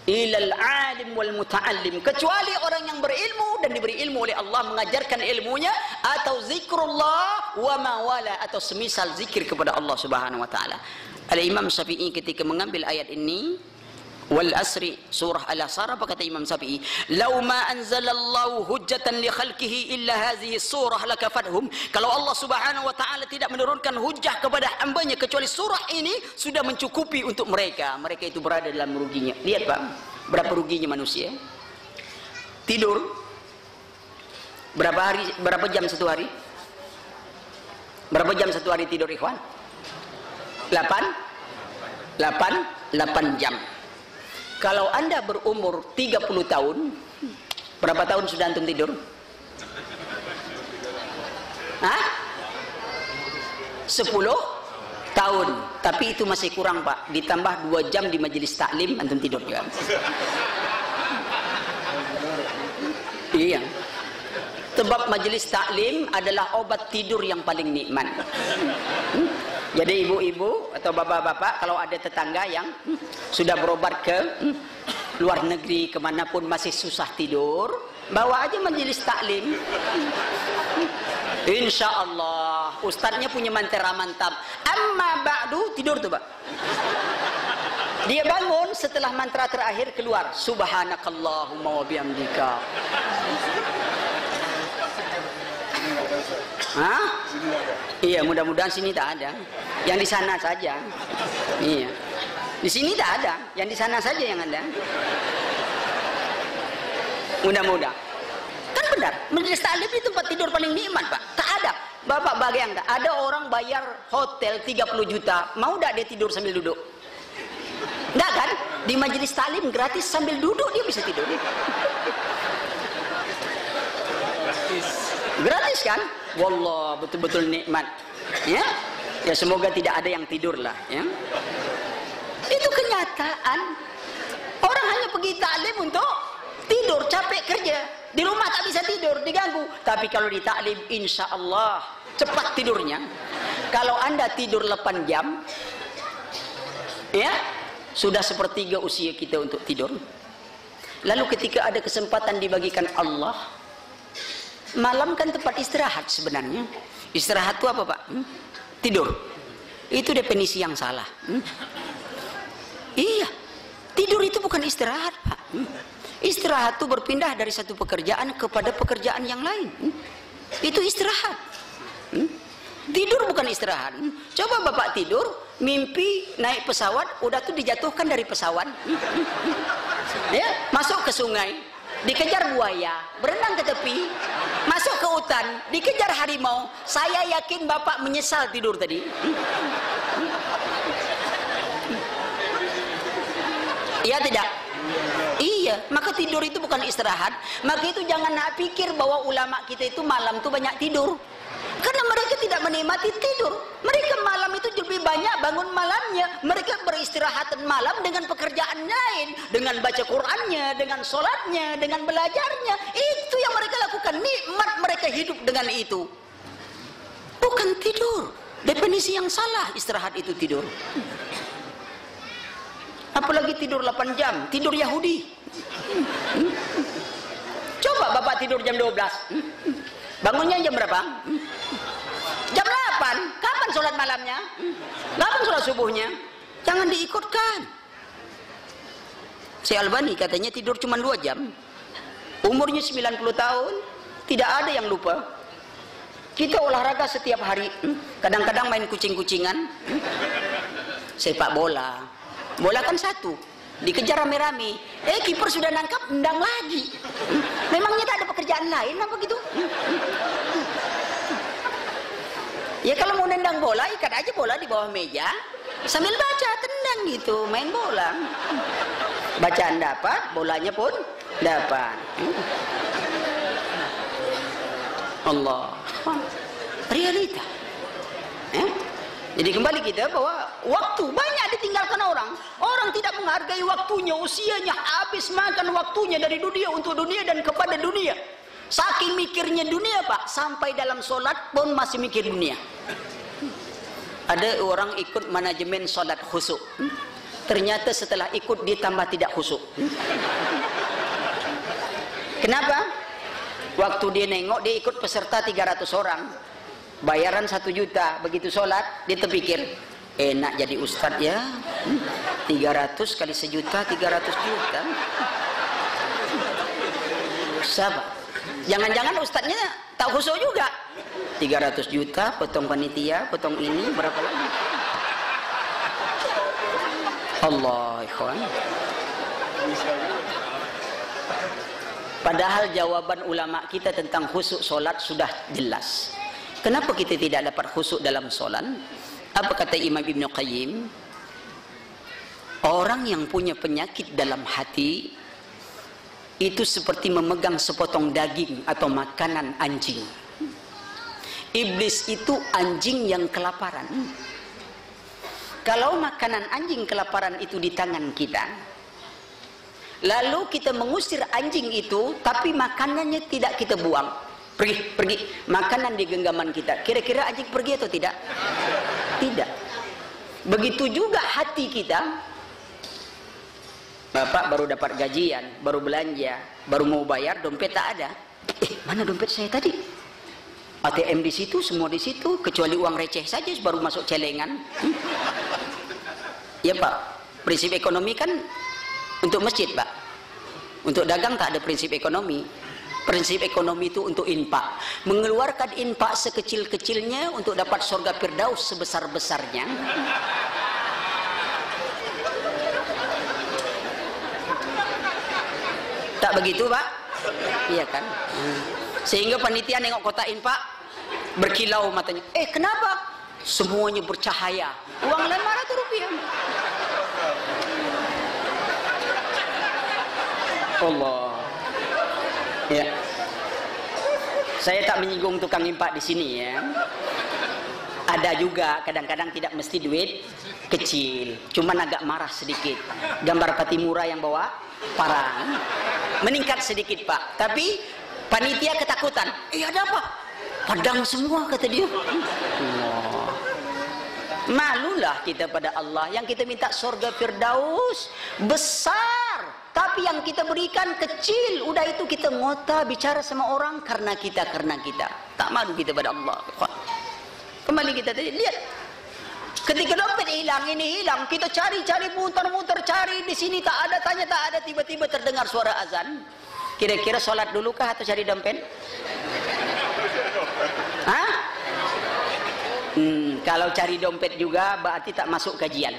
Speaker 2: Ilal alim wal muta'allim, kecuali orang yang berilmu dan diberi ilmu oleh Allah, mengajarkan ilmunya, atau zikrullah wa ma wala, atau semisal zikir kepada Allah Subhanahu wa taala. Al-Imam Syafi'i ketika mengambil ayat ini, wal asri, surah Al-Asr, apa kata Imam Syafi'i? Lau ma anzalallahu hujjatan li khalqihi illa hadhihi surah lakafathum. Kalau Allah Subhanahu wa taala tidak menurunkan hujjah kepada hambanya kecuali surah ini, sudah mencukupi untuk mereka. Mereka itu berada dalam ruginya. Lihat Pak, berapa ruginya manusia? Tidur berapa hari, berapa jam satu hari? Berapa jam satu hari tidur ikhwan? 8 jam. Kalau Anda berumur 30 tahun, berapa tahun sudah antum tidur? Hah? 10 tahun. Tapi itu masih kurang Pak. Ditambah 2 jam di majelis taklim, antum tidur juga. Iya. Sebab majelis taklim adalah obat tidur yang paling nikmat. Jadi ibu-ibu atau bapak-bapak, kalau ada tetangga yang sudah berobat ke luar negeri, kemanapun masih susah tidur, bawa aja majelis taklim. Insya Allah ustadznya punya mantra mantap. Amma ba'du, tidur tuh Pak. Dia bangun setelah mantra terakhir keluar, subhanakallahumma wa bihamdika. Hah? Iya, mudah-mudahan sini tak ada. Yang di sana saja. Iya. Di sini tak ada. Yang di sana saja yang ada. Mudah-mudahan. Kan benar, majelis taklim itu tempat tidur paling nikmat Pak. Tak ada. Bapak bayang tak? Ada orang bayar hotel 30 juta, mau tak dia tidur sambil duduk? Enggak kan? Di majelis taklim gratis, sambil duduk dia bisa tidur. kan? Wallah, betul-betul nikmat. Ya, ya semoga tidak ada yang tidur lah. Ya. Itu kenyataan. Orang hanya pergi taklim untuk tidur, capek kerja. Di rumah tak bisa tidur, diganggu. Tapi kalau di taklim, insya Allah cepat tidurnya. Kalau Anda tidur 8 jam, ya, sudah sepertiga usia kita untuk tidur. Lalu ketika ada kesempatan dibagikan Allah, malam kan tempat istirahat sebenarnya. Istirahat itu apa, Pak? Tidur. Itu definisi yang salah. Iya, tidur itu bukan istirahat, Pak. Istirahat itu berpindah dari satu pekerjaan kepada pekerjaan yang lain. Itu istirahat. Tidur bukan istirahat. Coba Bapak tidur, mimpi naik pesawat, udah tuh dijatuhkan dari pesawat. Ya, masuk ke sungai, dikejar buaya, berenang ke tepi, masuk ke hutan, dikejar harimau. Saya yakin Bapak menyesal tidur tadi. Iya tidak? Iya, maka tidur itu bukan istirahat. Maka itu jangan nak pikir bahwa ulama kita itu malam itu banyak tidur. Karena mereka tidak menikmati tidur. Mereka malam itu lebih banyak bangun malamnya. Mereka beristirahat malam dengan pekerjaan lain, dengan baca Qur'annya, dengan sholatnya, dengan belajarnya. Itu yang mereka lakukan. Nikmat mereka hidup dengan itu. Bukan tidur. Definisi yang salah istirahat itu tidur. Apalagi tidur 8 jam, tidur Yahudi. Coba Bapak tidur jam 12. Bangunnya jam berapa? Jam 8. Kapan sholat malamnya? Kapan sholat subuhnya? Jangan diikutkan. Si Albani katanya tidur cuma 2 jam. Umurnya 90 tahun, tidak ada yang lupa. Kita olahraga setiap hari. Kadang-kadang main kucing-kucingan. Sepak bola. Bola kan satu, dikejar rame-rame. Kiper sudah nangkap, nendang lagi. Memangnya tak ada pekerjaan lain apa gitu? Ya kalau mau nendang bola, ikat aja bola di bawah meja, sambil baca, tendang gitu, main bola. Bacaan dapat, bolanya pun dapat. Allah, realita. Jadi kembali kita bahwa waktu banyak ditinggalkan orang. Orang tidak menghargai waktunya, usianya habis makan waktunya dari dunia untuk dunia dan kepada dunia. Saking mikirnya dunia, Pak, sampai dalam sholat pun masih mikir dunia. Ada orang ikut manajemen sholat khusyuk. Ternyata setelah ikut ditambah tidak khusyuk. Kenapa? Waktu dia nengok, dia ikut peserta 300 orang. Bayaran 1 juta, begitu sholat dia terpikir, enak jadi ustadz ya, 300 kali 1 juta, 300 juta. Sabar, jangan-jangan ustadznya tak khusyuk juga. 300 juta, potong panitia, potong ini, berapa lagi? Allah, ikhwan. Padahal jawaban ulama kita tentang khusyuk sholat sudah jelas. Kenapa kita tidak dapat khusyuk dalam solat? Apa kata Imam Ibn Qayyim? Orang yang punya penyakit dalam hati itu seperti memegang sepotong daging atau makanan anjing. Iblis itu anjing yang kelaparan. Kalau makanan anjing kelaparan itu di tangan kita, lalu kita mengusir anjing itu, tapi makanannya tidak kita buang. Pergi, makanan di genggaman kita. Kira-kira anjing pergi atau tidak? Tidak. Begitu juga hati kita. Bapak baru dapat gajian, baru belanja, baru mau bayar, dompet tak ada. Mana dompet saya tadi? ATM di situ, semua di situ, kecuali uang receh saja baru masuk celengan. Ya Pak, prinsip ekonomi kan untuk masjid, Pak. Untuk dagang tak ada prinsip ekonomi. Prinsip ekonomi itu untuk infak, mengeluarkan infak sekecil-kecilnya untuk dapat surga firdaus sebesar-besarnya. Tak begitu, Pak? Iya kan? Sehingga panitia nengok kotak infak berkilau matanya. Kenapa? Semuanya bercahaya. Uang 500 rupiah. Allah. Ya. Saya tak menyinggung tukang impak di sini ya. Ada juga kadang-kadang tidak mesti duit kecil, cuman agak marah sedikit. Gambar Patimura yang bawa parang meningkat sedikit Pak, tapi panitia ketakutan. Ada apa? Padang semua kata dia. Allah. Malulah kita pada Allah. Yang kita minta surga Firdaus besar, tapi yang kita berikan kecil. Udah itu kita ngota bicara sama orang karena kita. Tak malu kita pada Allah. Kembali kita tadi lihat, ketika dompet hilang, ini hilang, kita cari muter-muter cari di sini tak ada, tanya tak ada, tiba-tiba terdengar suara azan. Kira-kira sholat dulu kah atau cari dompet? Hah? Kalau cari dompet juga berarti tak masuk kajian.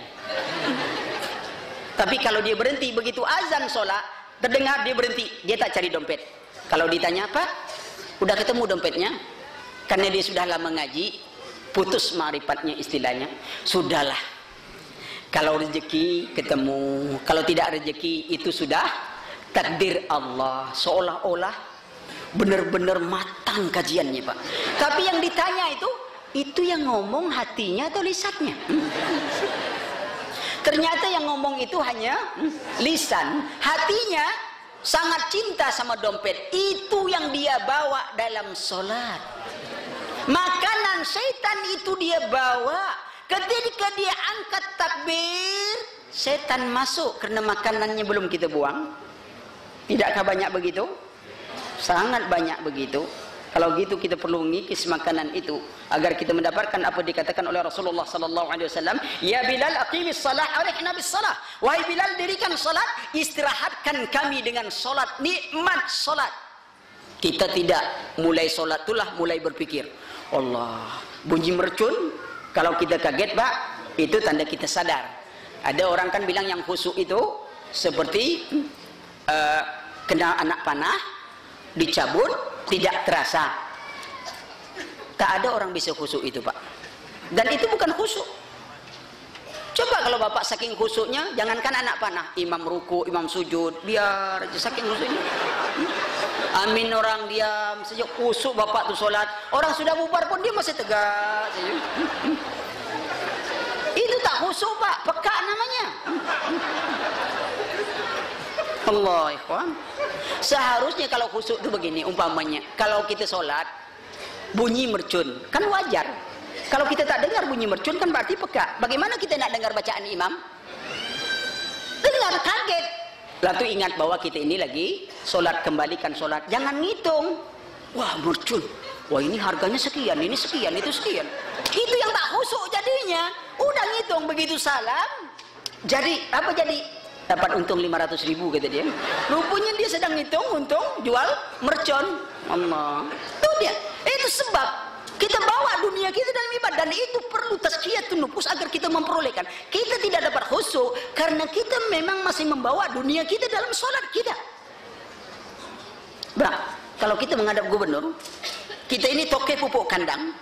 Speaker 2: Tapi kalau dia berhenti begitu azan sholat terdengar, dia berhenti, dia tak cari dompet. Kalau ditanya apa? Udah ketemu dompetnya? Karena dia sudah lama ngaji, putus ma'rifatnya istilahnya. Sudahlah, kalau rezeki ketemu, kalau tidak rezeki itu sudah takdir Allah. Seolah-olah benar-benar matang kajiannya Pak. Tapi yang ditanya itu yang ngomong hatinya atau lisannya? Ternyata yang ngomong itu hanya lisan. Hatinya sangat cinta sama dompet. Itu yang dia bawa dalam sholat. Makanan setan itu dia bawa. Ketika dia angkat takbir, setan masuk karena makanannya belum kita buang. Tidakkah banyak begitu? Sangat banyak begitu. Kalau gitu kita perlu mengikis makanan itu agar kita mendapatkan apa dikatakan oleh Rasulullah sallallahu alaihi wasallam, "Ya Bilal, aqimis shalah, arihna bis shalah." Wahai Bilal, dirikan salat, istirahatkan kami dengan salat, nikmat salat. Kita tidak mulai salat itulah mulai berpikir, Allah, bunyi mercun. Kalau kita kaget Pak, itu tanda kita sadar. Ada orang kan bilang yang khusyuk itu seperti kena anak panah, dicabut, tidak terasa. Tak ada orang bisa khusyuk itu Pak. Dan itu bukan khusyuk. Coba kalau Bapak saking khusyuknya, jangankan anak panah, imam ruku, imam sujud, biar aja saking khusyuknya. Amin, orang diam saja, khusyuk Bapak tuh sholat. Orang sudah bubar pun dia masih tegak saja. Itu tak khusyuk Pak, peka namanya. Allah ikhwan. Seharusnya kalau khusyuk itu begini, umpamanya kalau kita sholat bunyi mercun, kan wajar. Kalau kita tak dengar bunyi mercun kan berarti peka. Bagaimana kita nak dengar bacaan imam? Dengar, kaget. Lalu ingat bahwa kita ini lagi sholat, kembalikan sholat. Jangan ngitung. Wah mercun, wah ini harganya sekian, ini sekian, itu sekian. Itu yang tak khusyuk jadinya. Udah ngitung, begitu salam, jadi apa jadi? Dapat untung 500.000 kata dia. Rupanya dia sedang ngitung untung jual mercon. Allah. Itu dia. Itu sebab kita bawa dunia kita dalam ibadah, dan itu perlu tazkiyatun nufus agar kita memperolehkan. Kita tidak dapat khusyuk karena kita memang masih membawa dunia kita dalam sholat kita. Bah, kalau kita menghadap gubernur, kita ini toke pupuk kandang.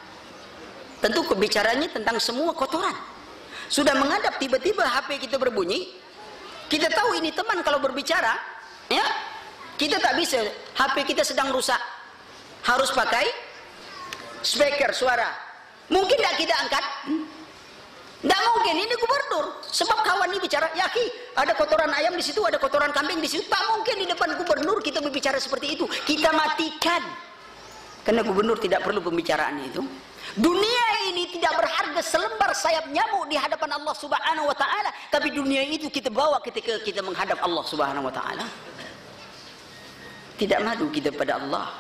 Speaker 2: Tentu kebicaranya tentang semua kotoran. Sudah menghadap, tiba-tiba HP kita berbunyi. Kita tahu ini teman kalau berbicara, ya, kita tak bisa. HP kita sedang rusak, harus pakai speaker suara. Mungkin tak kita angkat? Tak mungkin. Ini gubernur. Sebab kawan ini bicara, ya ki, ada kotoran ayam di situ, ada kotoran kambing di situ. Tak mungkin di depan gubernur kita berbicara seperti itu. Kita matikan. Karena gubernur tidak perlu pembicaraan itu. Dunia ini tidak berharga selembar sayap nyamuk di hadapan Allah Subhanahu wa taala, tapi dunia itu kita bawa ketika kita menghadap Allah Subhanahu wa taala. Tidak malu kita pada Allah.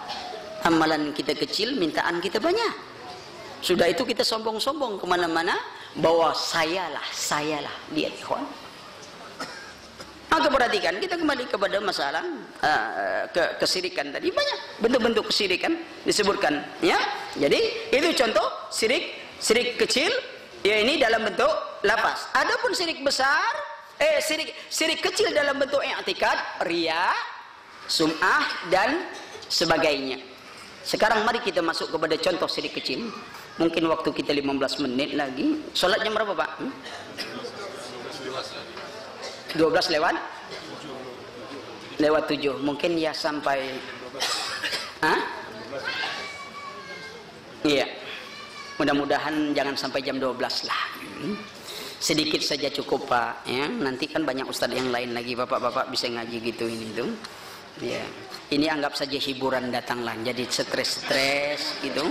Speaker 2: Amalan kita kecil, mintaan kita banyak. Sudah itu kita sombong-sombong kemana-mana bahwa sayalah. Lihat ikhwan. Maka perhatikan, kita kembali kepada masalah kesirikan tadi. Banyak bentuk-bentuk kesirikan disebutkan, ya. Jadi itu contoh sirik kecil, ya, ini dalam bentuk lafaz. Adapun sirik besar, sirik kecil dalam bentuk i'tikad, riya, sum'ah dan sebagainya. Sekarang mari kita masuk kepada contoh sirik kecil. Mungkin waktu kita 15 menit lagi. Sholat jam berapa Pak? 12 lewat 7. Mungkin ya sampai Iya. Mudah-mudahan jangan sampai jam 12 lah. Sedikit saja cukup Pak, ya. Nanti kan banyak ustadz yang lain lagi, bapak-bapak bisa ngaji gitu ini tuh. Ya. Ini anggap saja hiburan datanglah. Jadi stres-stres gitu,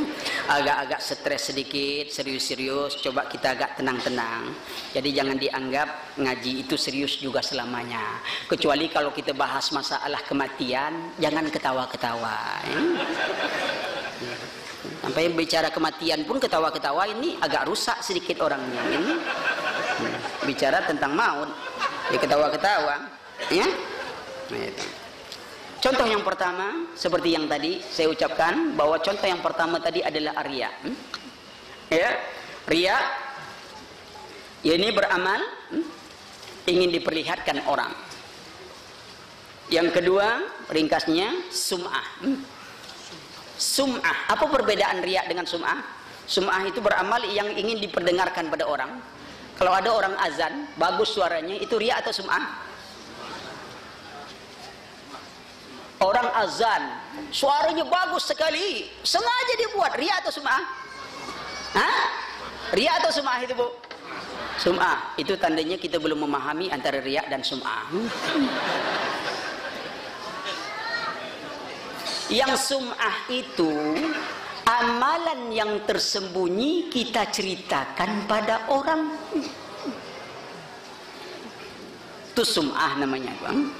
Speaker 2: agak-agak stres sedikit, serius-serius. Coba kita agak tenang-tenang. Jadi jangan dianggap ngaji itu serius juga selamanya. Kecuali kalau kita bahas masalah kematian, jangan ketawa-ketawa. Ya. Sampai bicara kematian pun ketawa-ketawa, ini agak rusak sedikit orangnya. Ini bicara tentang maut, ya ketawa-ketawa, ya. Nah, contoh yang pertama, seperti yang tadi saya ucapkan, bahwa contoh yang pertama tadi adalah riya. Ya, riya, ya ini beramal, ingin diperlihatkan orang. Yang kedua, ringkasnya, sum'ah. Sum'ah, apa perbedaan riya dengan sum'ah? Sum'ah itu beramal yang ingin diperdengarkan pada orang. Kalau ada orang azan, bagus suaranya, itu riya atau sum'ah? Orang azan, suaranya bagus sekali, sengaja dibuat, riya atau sum'ah? Hah? Riya atau sum'ah itu Bu? Sum'ah, itu tandanya kita belum memahami antara riya dan sum'ah. Yang sum'ah itu amalan yang tersembunyi kita ceritakan pada orang. Itu sum'ah namanya Bang.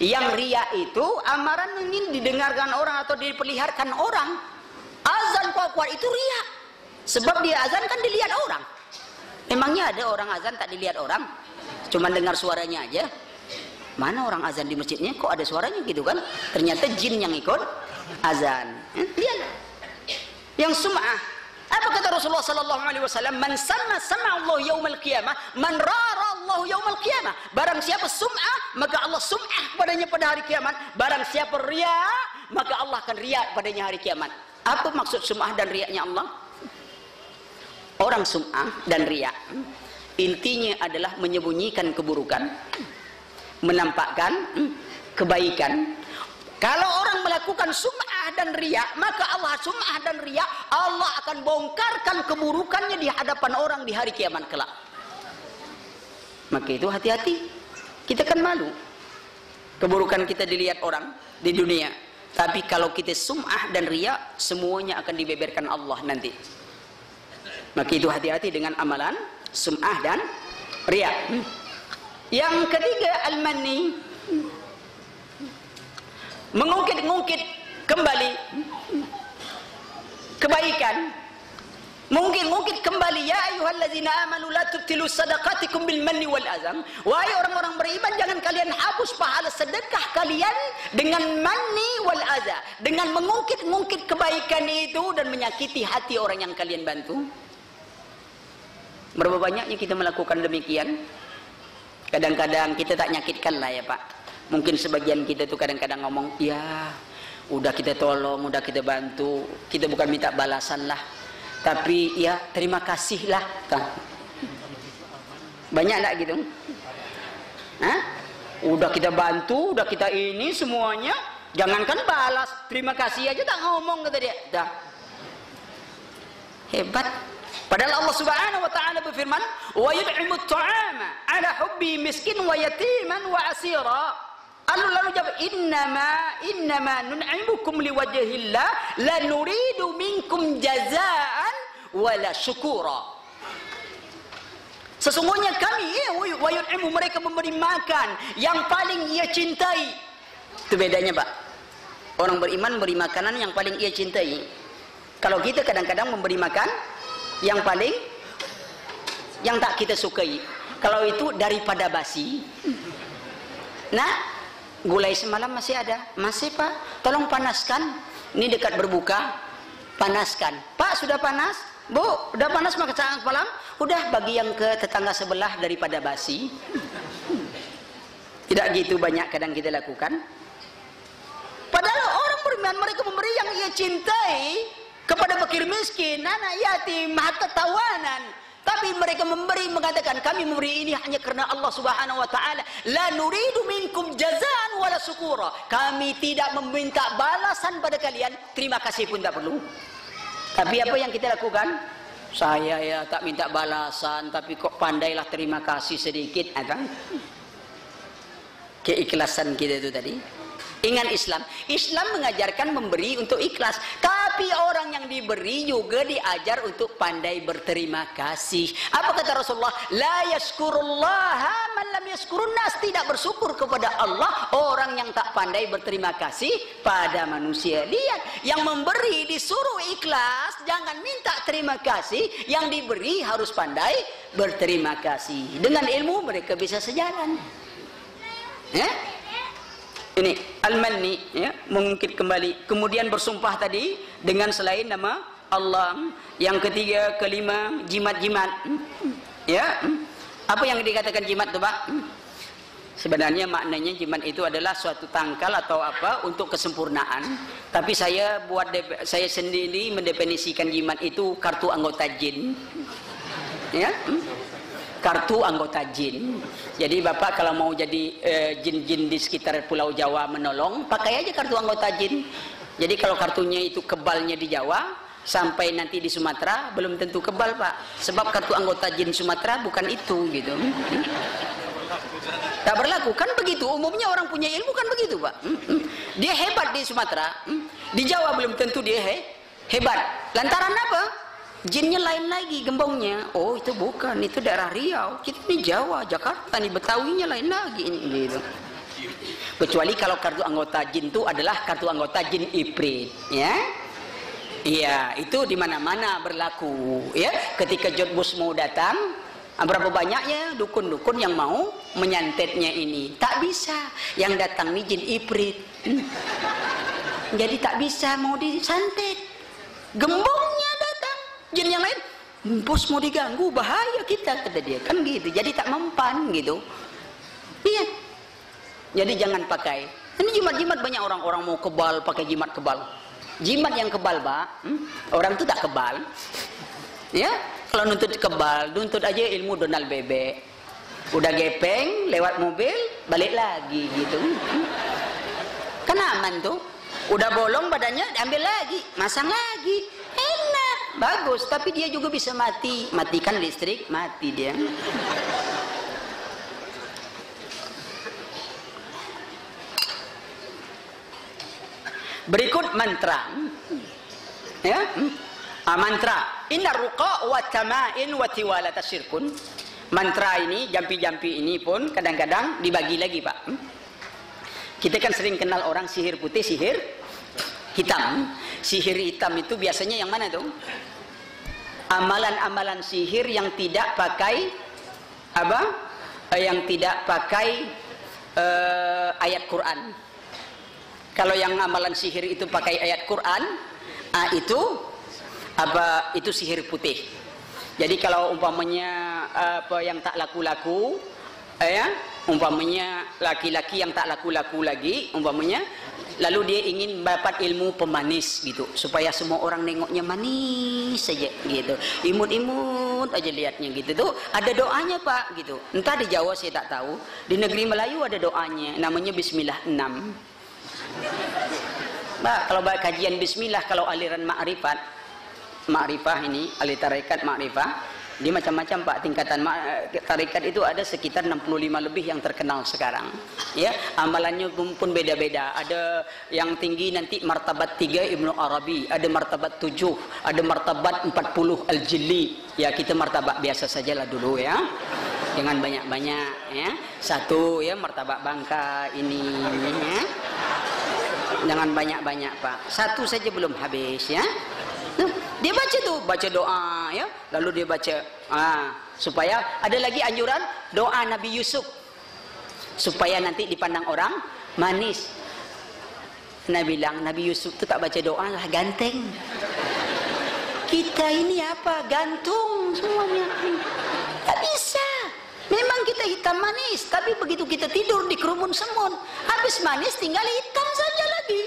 Speaker 2: Yang riya itu amaran ingin didengarkan orang atau diperlihatkan orang. Azan kuat-kuat itu riya. Sebab dia azan kan dilihat orang. Emangnya ada orang azan tak dilihat orang? Cuma dengar suaranya aja. Mana orang azan di masjidnya kok ada suaranya gitu kan? Ternyata jin yang ikut azan. Lihat. Yang sum'ah. Apa kata Rasulullah sallallahu alaihi wasallam? Man sama Allah yaumal qiyamah, man rara Allah yaumal qiyamah. Barang siapa sum'ah, maka Allah sum'ah padanya pada hari kiamat. Barang siapa riya, maka Allah akan riya padanya hari kiamat. Apa maksud sum'ah dan riyanya Allah? Orang sum'ah dan riya intinya adalah menyembunyikan keburukan, menampakkan kebaikan. Kalau orang melakukan sum'ah dan riya, maka Allah sum'ah dan riya, Allah akan bongkarkan keburukannya di hadapan orang di hari kiamat kelak. Maka itu hati-hati. Kita kan malu keburukan kita dilihat orang di dunia. Tapi kalau kita sum'ah dan riya, semuanya akan dibeberkan Allah nanti. Maka itu hati-hati dengan amalan sum'ah dan riya. Yang ketiga, al-manni, mengungkit-ungkit kembali kebaikan, mungkin kembali. Ya ayyuhallazina amanu la tubtilu sadaqatikum bil manni wal azam. Wahai orang-orang beriman, jangan kalian hapus pahala sedekah kalian dengan manni wal adza, dengan mengungkit-ungkit kebaikan itu dan menyakiti hati orang yang kalian bantu. Berapa banyaknya kita melakukan demikian? Kadang-kadang kita tak nyakitkan lah ya Pak. Mungkin sebagian kita tuh kadang-kadang ngomong, ya udah kita tolong, udah kita bantu, kita bukan minta balasan lah, tapi ya terima kasih lah. Banyak enggak gitu? Hah? Udah kita bantu, udah kita ini semuanya, jangankan balas, terima kasih aja tak ngomong kata dia. Dah. Hebat. Padahal Allah Subhanahu wa taala berfirman, "Wa yut'imut ta'ama 'ala hubbi miskin wa yatiman wa asira." Lalu jawab, innama nun'imukum liwajhillah la nuridu minkum jazaan wala syukura. Sesungguhnya kami wa yut'imu, mereka memberi makan yang paling ia cintai. Itu bedanya Pak. Orang beriman memberi makanan yang paling ia cintai. Kalau kita kadang-kadang memberi makan yang tak kita sukai. Kalau itu daripada basi. Nah, gulai semalam masih ada. Masih Pak, tolong panaskan. Ini dekat berbuka, panaskan. Pak, sudah panas? Bu, udah panas makan semalam? Udah, bagi yang ke tetangga sebelah daripada basi. Tidak gitu banyak kadang kita lakukan. Padahal orang beriman, mereka memberi yang ia cintai kepada fakir miskin, anak yatim, harta tawanan. Tapi mereka memberi, mengatakan kami memberi ini hanya karena Allah Subhanahu wa taala. La nuridu minkum jazaan wala syukura. Kami tidak meminta balasan pada kalian, terima kasih pun tak perlu. Tapi apa yang kita lakukan? Saya ya tak minta balasan, tapi kok pandailah terima kasih sedikit, kan? Keikhlasan kita itu tadi. Ingat Islam. Islam mengajarkan memberi untuk ikhlas. Tapi orang yang diberi juga diajar untuk pandai berterima kasih. Apa kata Rasulullah? La yashkurullaha man lam yashkurun nas. Tidak bersyukur kepada Allah orang yang tak pandai berterima kasih pada manusia. Lihat, yang memberi disuruh ikhlas, jangan minta terima kasih. Yang diberi harus pandai berterima kasih. Dengan ilmu mereka bisa sejalan. Ya? Ini al-manni, ya, mengungkit kembali. Kemudian bersumpah tadi dengan selain nama Allah. Yang ketiga, kelima, jimat-jimat. Ya, apa yang dikatakan jimat itu, Pak? Sebenarnya maknanya jimat itu adalah suatu tangkal atau apa untuk kesempurnaan. Tapi saya sendiri mendefinisikan jimat itu kartu anggota jin. Ya. Kartu anggota jin. Jadi Bapak kalau mau jadi jin-jin di sekitar Pulau Jawa menolong, pakai aja kartu anggota jin. Jadi kalau kartunya itu kebalnya di Jawa, sampai nanti di Sumatera belum tentu kebal, Pak. Sebab kartu anggota jin Sumatera bukan itu, gitu. Tak berlaku, kan begitu. Umumnya orang punya ilmu kan begitu, Pak. Dia hebat di Sumatera, di Jawa belum tentu dia hebat. Lantaran apa? Jinnya lain lagi gembongnya. Oh, itu bukan, itu daerah Riau. Kita ini Jawa, Jakarta nih, Betawinya lain lagi gitu. Kecuali kalau kartu anggota jin itu adalah kartu anggota jin Ifrit, ya. Iya, itu di mana-mana berlaku, ya. Ketika Jodbus mau datang, berapa banyaknya dukun-dukun yang mau menyantetnya ini? Tak bisa. Yang datang nih jin Ifrit. Jadi tak bisa mau disantet. Gembongnya datang. Jin yang lain, bos mau diganggu, bahaya kita, kata dia. Kan gitu. Jadi tak mempan gitu. Iya. Jadi jangan pakai. Ini jimat-jimat banyak orang mau kebal pakai jimat kebal. Jimat yang kebal, Pak. Orang itu tak kebal. Ya. Kalau nuntut kebal, nuntut aja ilmu Donald Bebek. Udah gepeng, lewat mobil, balik lagi gitu. Kan aman tuh. Udah bolong badannya, ambil lagi, masang lagi. Enak, bagus. Tapi dia juga bisa mati. Matikan listrik, mati dia. Berikut mantra. Ya. Mantra. Inna ruqa wa tama'in wa tiwalata syirkun. Mantra ini, jampi-jampi ini pun kadang-kadang dibagi lagi, Pak. Kita kan sering kenal orang sihir putih, sihir hitam. Sihir hitam itu biasanya yang mana tuh? Amalan-amalan sihir yang tidak pakai apa? Yang tidak pakai ayat Quran. Kalau yang amalan sihir itu pakai ayat Quran, itu apa? Itu sihir putih. Jadi kalau umpamanya apa yang tak laku-laku, ya, umpamanya laki-laki yang tak laku-laku lagi, umpamanya, lalu dia ingin mendapat ilmu pemanis gitu, supaya semua orang nengoknya manis saja gitu, imut-imut aja lihatnya gitu. Tuh ada doanya, Pak, gitu. Entah di Jawa saya tak tahu, di negeri Melayu ada doanya, namanya Bismillah 6. Pak, kalau kajian Bismillah, kalau aliran Ma'rifah ini, ahli tarekat Ma'rifah, dia macam-macam, Pak, tingkatan tarekat itu ada sekitar 65 lebih yang terkenal sekarang. Ya, amalannya pun beda-beda. Ada yang tinggi nanti martabat 3 Ibnu Arabi, ada martabat 7, ada martabat 40 Al-Jilli. Ya, kita martabat biasa sajalah dulu ya. Jangan banyak-banyak ya. 1 ya martabat Bangka ini ya. Jangan banyak-banyak, Pak. 1 saja belum habis ya. Dia baca tuh, baca doa ya, lalu dia baca supaya ada lagi anjuran doa Nabi Yusuf supaya nanti dipandang orang manis. Nabi bilang Nabi Yusuf tuh tak baca doa lah, ganteng. Kita ini apa? Gantung semuanya. Tak bisa. Memang kita hitam manis, tapi begitu kita tidur di kerumun semut, habis manis tinggal hitam saja lagi.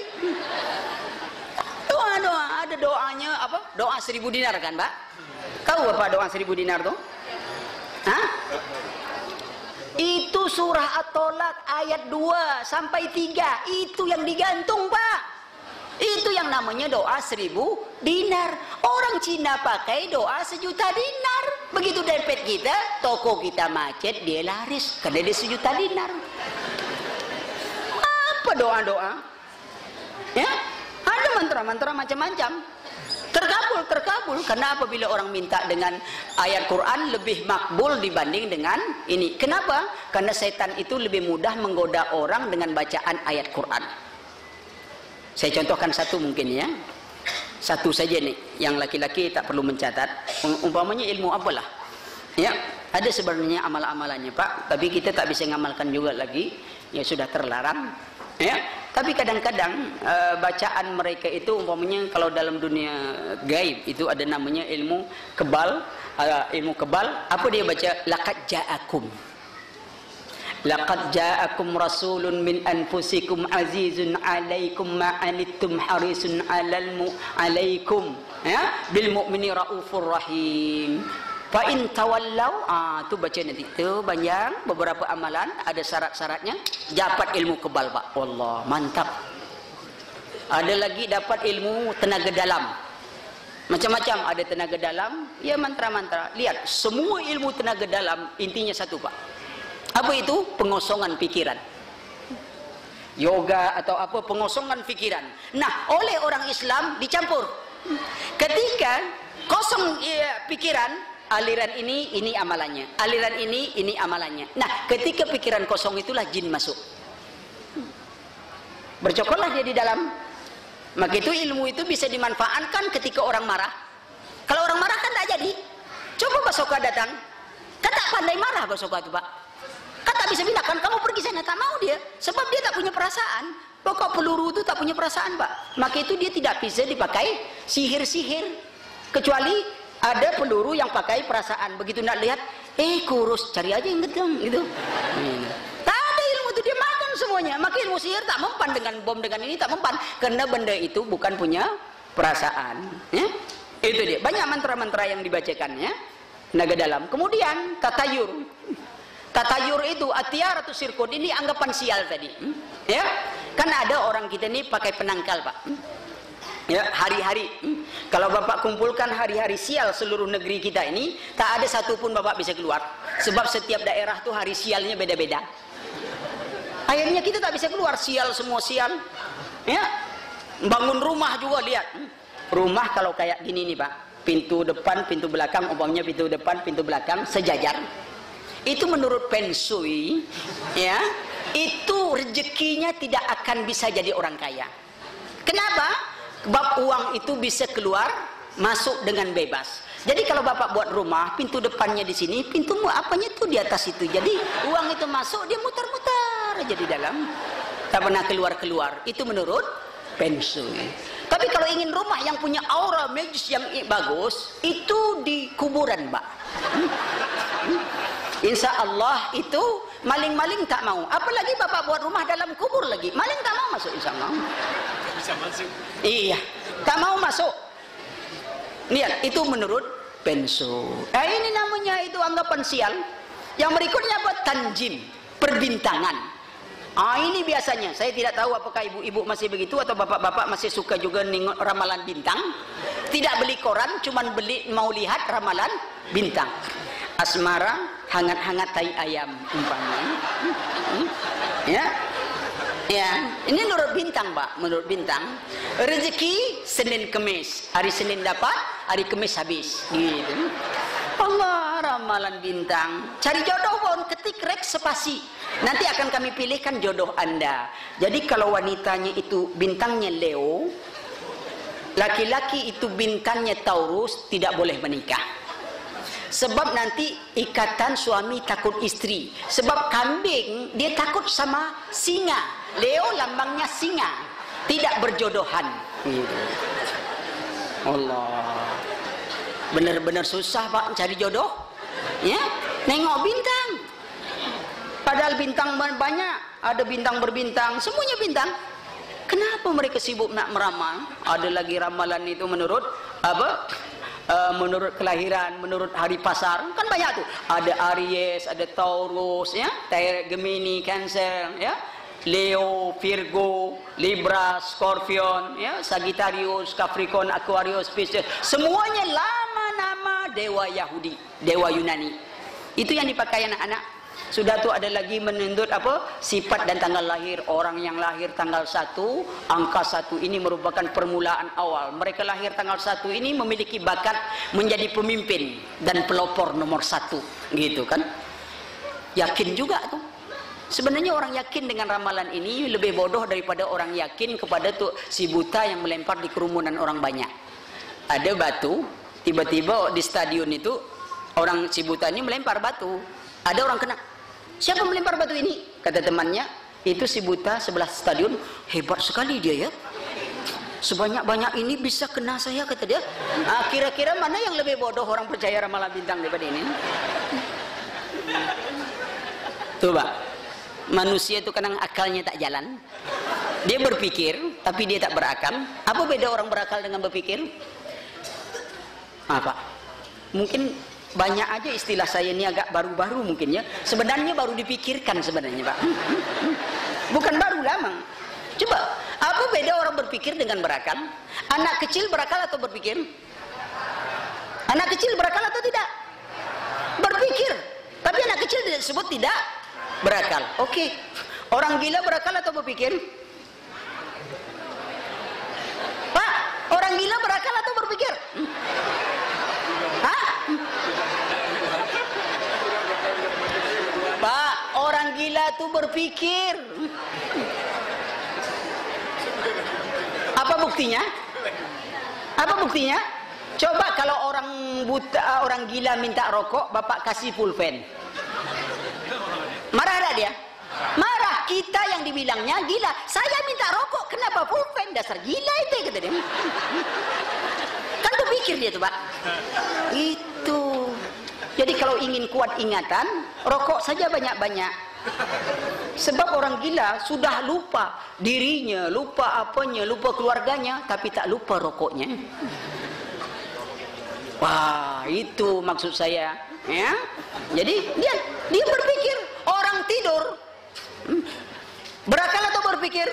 Speaker 2: Doa, ada doanya apa? Doa 1000 dinar kan, Pak? Tahu apa doa 1000 dinar tuh? Hah? Itu surah At-Tolak ayat 2 sampai 3. Itu yang digantung, Pak. Itu yang namanya doa 1000 dinar. Orang Cina pakai doa 1 juta dinar. Begitu dompet kita, toko kita macet, dia laris karena dia 1 juta dinar. Apa doa-doa? Ya, ada mantra-mantra macam-macam. Terkabul. Karena apabila orang minta dengan ayat Quran lebih makbul dibanding dengan ini. Kenapa? Karena setan itu lebih mudah menggoda orang dengan bacaan ayat Quran. Saya contohkan satu mungkin ya. Satu saja nih, yang laki-laki tak perlu mencatat. Umpamanya ilmu apalah. Ya, ada sebenarnya amal-amalannya Pak, tapi kita tak bisa ngamalkan juga lagi. Ya sudah terlarang. Ya, tapi kadang-kadang bacaan mereka itu umpamanya kalau dalam dunia gaib itu ada namanya ilmu kebal, apa dia baca? Laqad ja'akum rasulun min anfusikum azizun 'alaikum ma anittum harisun 'alaikum ya bil mu'mini raufur rahim. Fa in tawallau, tu baca nanti. Itu banyak beberapa amalan ada syarat-syaratnya. Dapat ilmu kebal Pak. Allah, mantap. Ada lagi dapat ilmu tenaga dalam. Macam-macam, ada tenaga dalam, ya mantra-mantra. Lihat, semua ilmu tenaga dalam intinya satu Pak. Apa itu? Pengosongan pikiran. Yoga atau apa, pengosongan pikiran. Nah, oleh orang Islam dicampur. Ketika kosong pikiran, aliran ini amalannya, aliran ini amalannya. Nah, ketika pikiran kosong itulah jin masuk. Bercokollah dia di dalam. Maka itu ilmu itu bisa dimanfaatkan ketika orang marah. Kalau orang marah kan tak jadi. Coba Pak Soka datang, kan tak pandai marah Pak Soka itu Pak. Kan tak bisa bilang, kan kamu pergi sana, tak mau dia. Sebab dia tak punya perasaan. Pokok peluru itu tak punya perasaan Pak. Maka itu dia tidak bisa dipakai sihir-sihir. Kecuali ada peluru yang pakai perasaan. Begitu nak lihat, kurus, cari aja yang gedeng gitu. Tak ada ilmu itu, dia makan semuanya. Maka ilmu sihir tak mempan dengan bom, dengan ini tak mempan. Karena benda itu bukan punya perasaan. Ya? Itu dia. Banyak mantra-mantra yang dibacakannya. Tenaga dalam. Kemudian tatayur. Tatayur itu atiar atau sirkut. Ini anggapan sial tadi. Ya, kan ada orang kita ini pakai penangkal Pak. Ya, hari-hari. Kalau Bapak kumpulkan hari-hari sial seluruh negeri kita ini, tak ada satupun Bapak bisa keluar. Sebab setiap daerah tuh hari sialnya beda-beda. Akhirnya kita tak bisa keluar, sial semua sial. Ya, bangun rumah juga lihat. Rumah kalau kayak gini nih Pak, pintu depan, pintu belakang, umpamanya pintu depan, pintu belakang sejajar. Itu menurut Feng Shui, ya, itu rezekinya tidak akan bisa jadi orang kaya. Kenapa? Sebab uang itu bisa keluar masuk dengan bebas. Jadi kalau Bapak buat rumah, pintu depannya di sini, pintu apanya itu di atas itu. Jadi uang itu masuk, dia mutar-mutar aja di dalam, tak pernah keluar-keluar. Itu menurut Feng Shui. Tapi kalau ingin rumah yang punya aura magis yang bagus, itu di kuburan Pak. Insya Allah itu maling-maling tak mau. Apalagi Bapak buat rumah dalam kubur lagi, maling tak mau masuk insya Allah. Bisa masuk. Iya, tak mau masuk. Lihat, itu menurut Feng Shui. Ini namanya itu anggapan sial. Yang berikutnya apa? Tanjim, perbintangan. Ini biasanya. Saya tidak tahu apakah ibu-ibu masih begitu atau bapak-bapak masih suka juga nengok ramalan bintang. Tidak beli koran, cuman mau lihat ramalan bintang. Asmara, hangat-hangat tai ayam umpamanya. Ya. Ya, ini menurut bintang Pak, menurut bintang. Rezeki Senin Kemis, hari Senin dapat, hari Kemis habis. Gitu. Allah, ramalan bintang. Cari jodoh pun ketik rek spasi. Nanti akan kami pilihkan jodoh Anda. Jadi kalau wanitanya itu bintangnya Leo, laki-laki itu bintangnya Taurus, tidak boleh menikah. Sebab nanti ikatan suami takut istri. Sebab kambing dia takut sama singa. Leo lambangnya singa, tidak berjodohan. Allah, benar-benar susah Pak cari jodoh. Ya, nengok bintang. Padahal bintang banyak, ada bintang berbintang, semuanya bintang. Kenapa mereka sibuk nak meramal? Ada lagi ramalan itu menurut apa? Menurut kelahiran, menurut hari pasar, kan banyak tuh. Ada Aries, ada Taurus, ya, Gemini, Cancer, ya. Leo, Virgo, Libra, Scorpion, ya, Sagittarius, Capricorn, Aquarius, Pisces, semuanya lama nama dewa Yahudi, dewa Yunani. Itu yang dipakai anak-anak. Sudah tuh ada lagi menuntut apa? Sifat dan tanggal lahir. Orang yang lahir tanggal 1, angka 1 ini merupakan permulaan awal. Mereka lahir tanggal 1 ini memiliki bakat menjadi pemimpin dan pelopor nomor 1, gitu kan? Yakin juga tuh. Sebenarnya orang yakin dengan ramalan ini lebih bodoh daripada orang yakin kepada tuh si buta yang melempar di kerumunan orang banyak. Ada batu, tiba-tiba di stadion itu orang si buta ini melempar batu. Ada orang kena. Siapa melempar batu ini? Kata temannya, itu si buta sebelah stadion. Hebat sekali dia ya. Sebanyak-banyak ini bisa kena saya, kata dia. Nah, kira-kira mana yang lebih bodoh, orang percaya ramalan bintang daripada ini? Coba, manusia itu kadang akalnya tak jalan. Dia berpikir, tapi dia tak berakal. Apa beda orang berakal dengan berpikir? Apa? Mungkin banyak aja istilah saya ini agak baru-baru mungkin ya. Sebenarnya baru dipikirkan sebenarnya, Pak. Bukan baru, lama. Coba, apa beda orang berpikir dengan berakal? Anak kecil berakal atau berpikir? Anak kecil berakal atau tidak? Berpikir. Tapi anak kecil disebut tidak berakal. Oke. Orang gila berakal atau berpikir? Pak, orang gila berakal atau berpikir? Hah? Pak, orang gila itu berpikir. Apa buktinya? Apa buktinya? Coba kalau orang buta, orang gila minta rokok, bapak kasih pulpen. Marah ada dia? Marah. Kita yang dibilangnya gila. Saya minta rokok, kenapa pulpen? Dasar gila itu, kata dia. Kan berpikir dia tuh, Pak. Itu. Jadi kalau ingin kuat ingatan, rokok saja banyak-banyak. Sebab orang gila sudah lupa dirinya, lupa apanya, lupa keluarganya, tapi tak lupa rokoknya. Wah, itu maksud saya, ya. Jadi dia berpikir. Orang tidur berakal atau berpikir?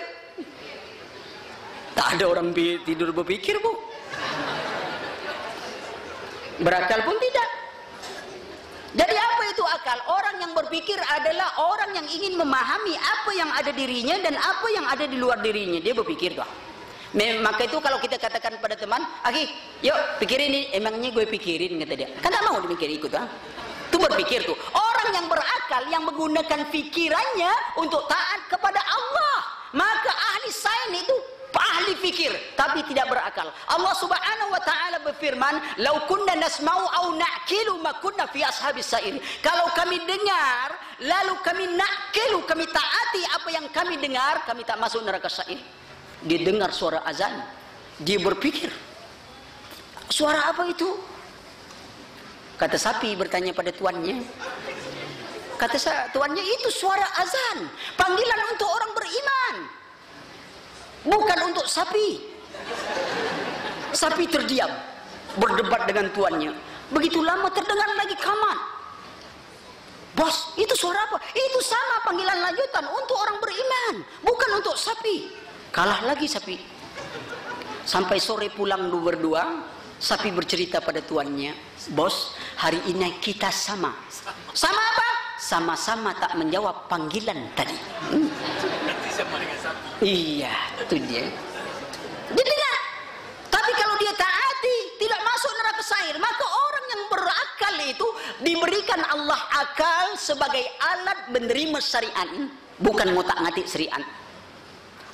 Speaker 2: Tak ada orang tidur berpikir, Bu. Berakal pun tidak. Jadi apa itu akal? Orang yang berpikir adalah orang yang ingin memahami apa yang ada dirinya dan apa yang ada di luar dirinya. Dia berpikir tuh. Maka itu kalau kita katakan pada teman, Aki, yuk pikirin ini. Emangnya gue pikirin, kata dia. Kan tak mau dipikir ikut, ha? Itu berpikir tuh. Orang yang berakal yang menggunakan pikirannya untuk taat kepada Allah. Maka ahli sains itu ahli fikir tapi tidak berakal. Allah Subhanahu wa taala berfirman, "Lau kunna nasma'u au na'qilu ma kunna fi ashabis sa'ir." Kalau kami dengar lalu kami na'qilu, kami taati apa yang kami dengar, kami tak masuk neraka sa'ir. Dia dengar suara azan, dia berpikir, suara apa itu? Kata sapi bertanya pada tuannya. Kata tuannya, itu suara azan, panggilan untuk orang beriman, bukan untuk sapi. Sapi terdiam, berdebat dengan tuannya. Begitu lama terdengar lagi kaman. Bos, itu suara apa? Itu sama panggilan lanjutan untuk orang beriman, bukan untuk sapi. Kalah lagi sapi. Sampai sore pulang berdua, sapi bercerita pada tuannya, bos, hari ini kita sama. Sama apa? Sama-sama tak menjawab panggilan tadi. Iya, itu dia. Dia dengar. Tapi kalau dia taati, tidak masuk neraka sa'ir. Maka orang yang berakal itu diberikan Allah akal sebagai alat menerima syariat, bukan ngotak-ngatik syariat.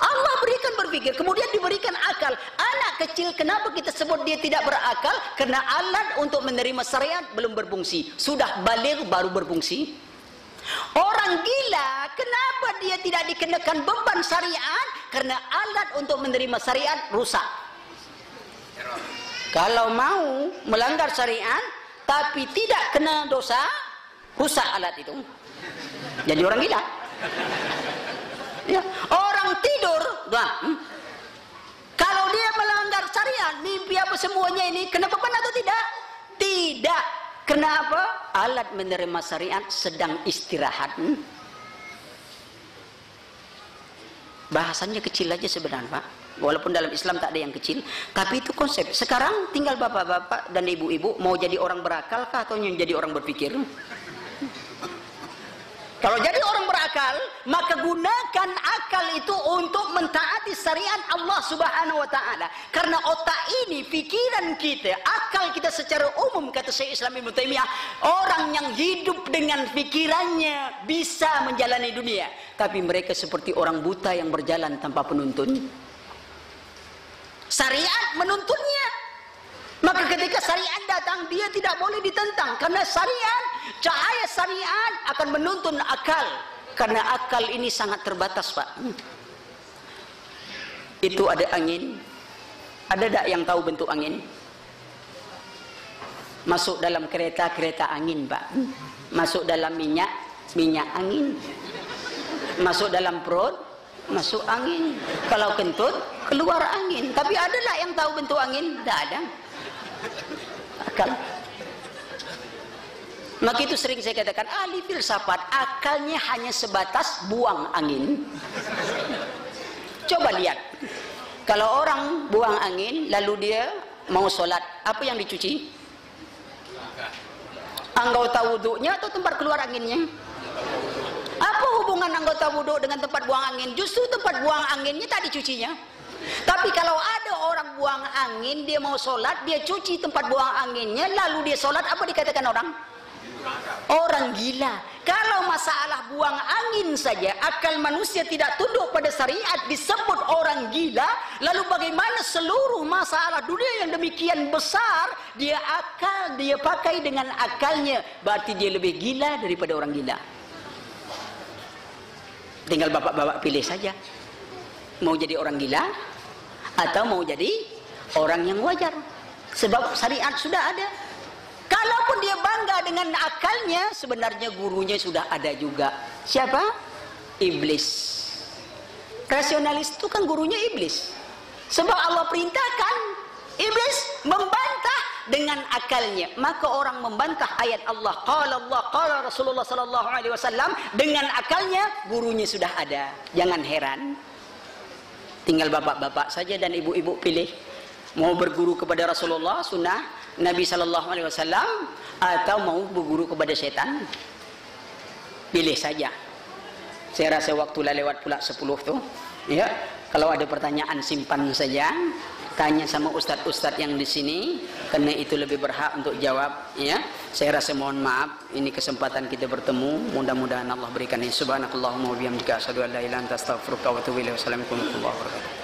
Speaker 2: Allah berikan berpikir, kemudian diberikan akal. Anak kecil, kenapa kita sebut dia tidak berakal? Karena alat untuk menerima syariat belum berfungsi. Sudah baligh baru berfungsi. Orang gila, kenapa dia tidak dikenakan beban syariat? Karena alat untuk menerima syariat rusak. Kalau mau melanggar syariat tapi tidak kena dosa, rusak alat itu. Jadi orang gila. Ya, orang tidur, kalau dia melanggar syariat, mimpi apa semuanya ini, kena beban atau tidak? Tidak. Kenapa? Alat menerima syariat sedang istirahat. Bahasanya kecil aja sebenarnya, Pak. Walaupun dalam Islam tak ada yang kecil, tapi itu konsep. Sekarang tinggal bapak-bapak dan ibu-ibu mau jadi orang berakal kah atau jadi orang berpikir? Kalau jadi orang berakal, maka gunakan akal itu untuk mentaati syariat Allah Subhanahu wa taala. Karena otak ini, pikiran kita, akal kita secara umum, kata Syekh Islam Ibnu Taimiyah, orang yang hidup dengan pikirannya bisa menjalani dunia, tapi mereka seperti orang buta yang berjalan tanpa penuntun. Syariat menuntunnya. Maka ketika syariat datang, dia tidak boleh ditentang, karena syariat, cahaya syariat akan menuntun akal, karena akal ini sangat terbatas, Pak. Itu ada angin. Ada tak yang tahu bentuk angin? Masuk dalam kereta angin, Pak. Masuk dalam minyak angin. Masuk dalam perut, masuk angin. Kalau kentut, keluar angin. Tapi ada tak yang tahu bentuk angin? Tak ada. Akal. Maka itu sering saya katakan, ahli filsafat akalnya hanya sebatas buang angin. Coba lihat, kalau orang buang angin lalu dia mau sholat, apa yang dicuci? Anggota wuduknya atau tempat keluar anginnya? Apa hubungan anggota wuduk dengan tempat buang angin? Justru tempat buang anginnya tak dicucinya. Tapi kalau ada orang buang angin, dia mau sholat, dia cuci tempat buang anginnya, lalu dia sholat, apa dikatakan orang? Orang gila. Kalau masalah buang angin saja, akal manusia tidak tunduk pada syariat, disebut orang gila. Lalu bagaimana seluruh masalah dunia yang demikian besar, dia pakai dengan akalnya, berarti dia lebih gila daripada orang gila. Tinggal bapak-bapak pilih saja, mau jadi orang gila atau mau jadi orang yang wajar. Sebab syariat sudah ada. Kalaupun dia bangga dengan akalnya, sebenarnya gurunya sudah ada juga. Siapa? Iblis. Rasionalis itu kan gurunya iblis. Sebab Allah perintahkan iblis membantah dengan akalnya. Maka orang membantah ayat Allah, qala Rasulullah sallallahu alaihi wasallam, dengan akalnya, gurunya sudah ada. Jangan heran. Tinggal bapak-bapak saja dan ibu-ibu pilih, mau berguru kepada Rasulullah sunnah Nabi sallallahu alaihi wasallam atau mau berguru kepada setan. Pilih saja. Saya rasa waktu lewat pula 10 tuh. Ya, kalau ada pertanyaan simpan saja, tanya sama ustadz-ustadz yang di sini, karena itu lebih berhak untuk jawab. Ya, saya rasa mohon maaf, ini kesempatan kita bertemu. Mudah-mudahan Allah berikan. Subhanakallahumma wa bihamdika asyhadu an la ilaha illa anta astaghfiruka wa atubu ilaik. Wassalamualaikum warahmatullahi wabarakatuh.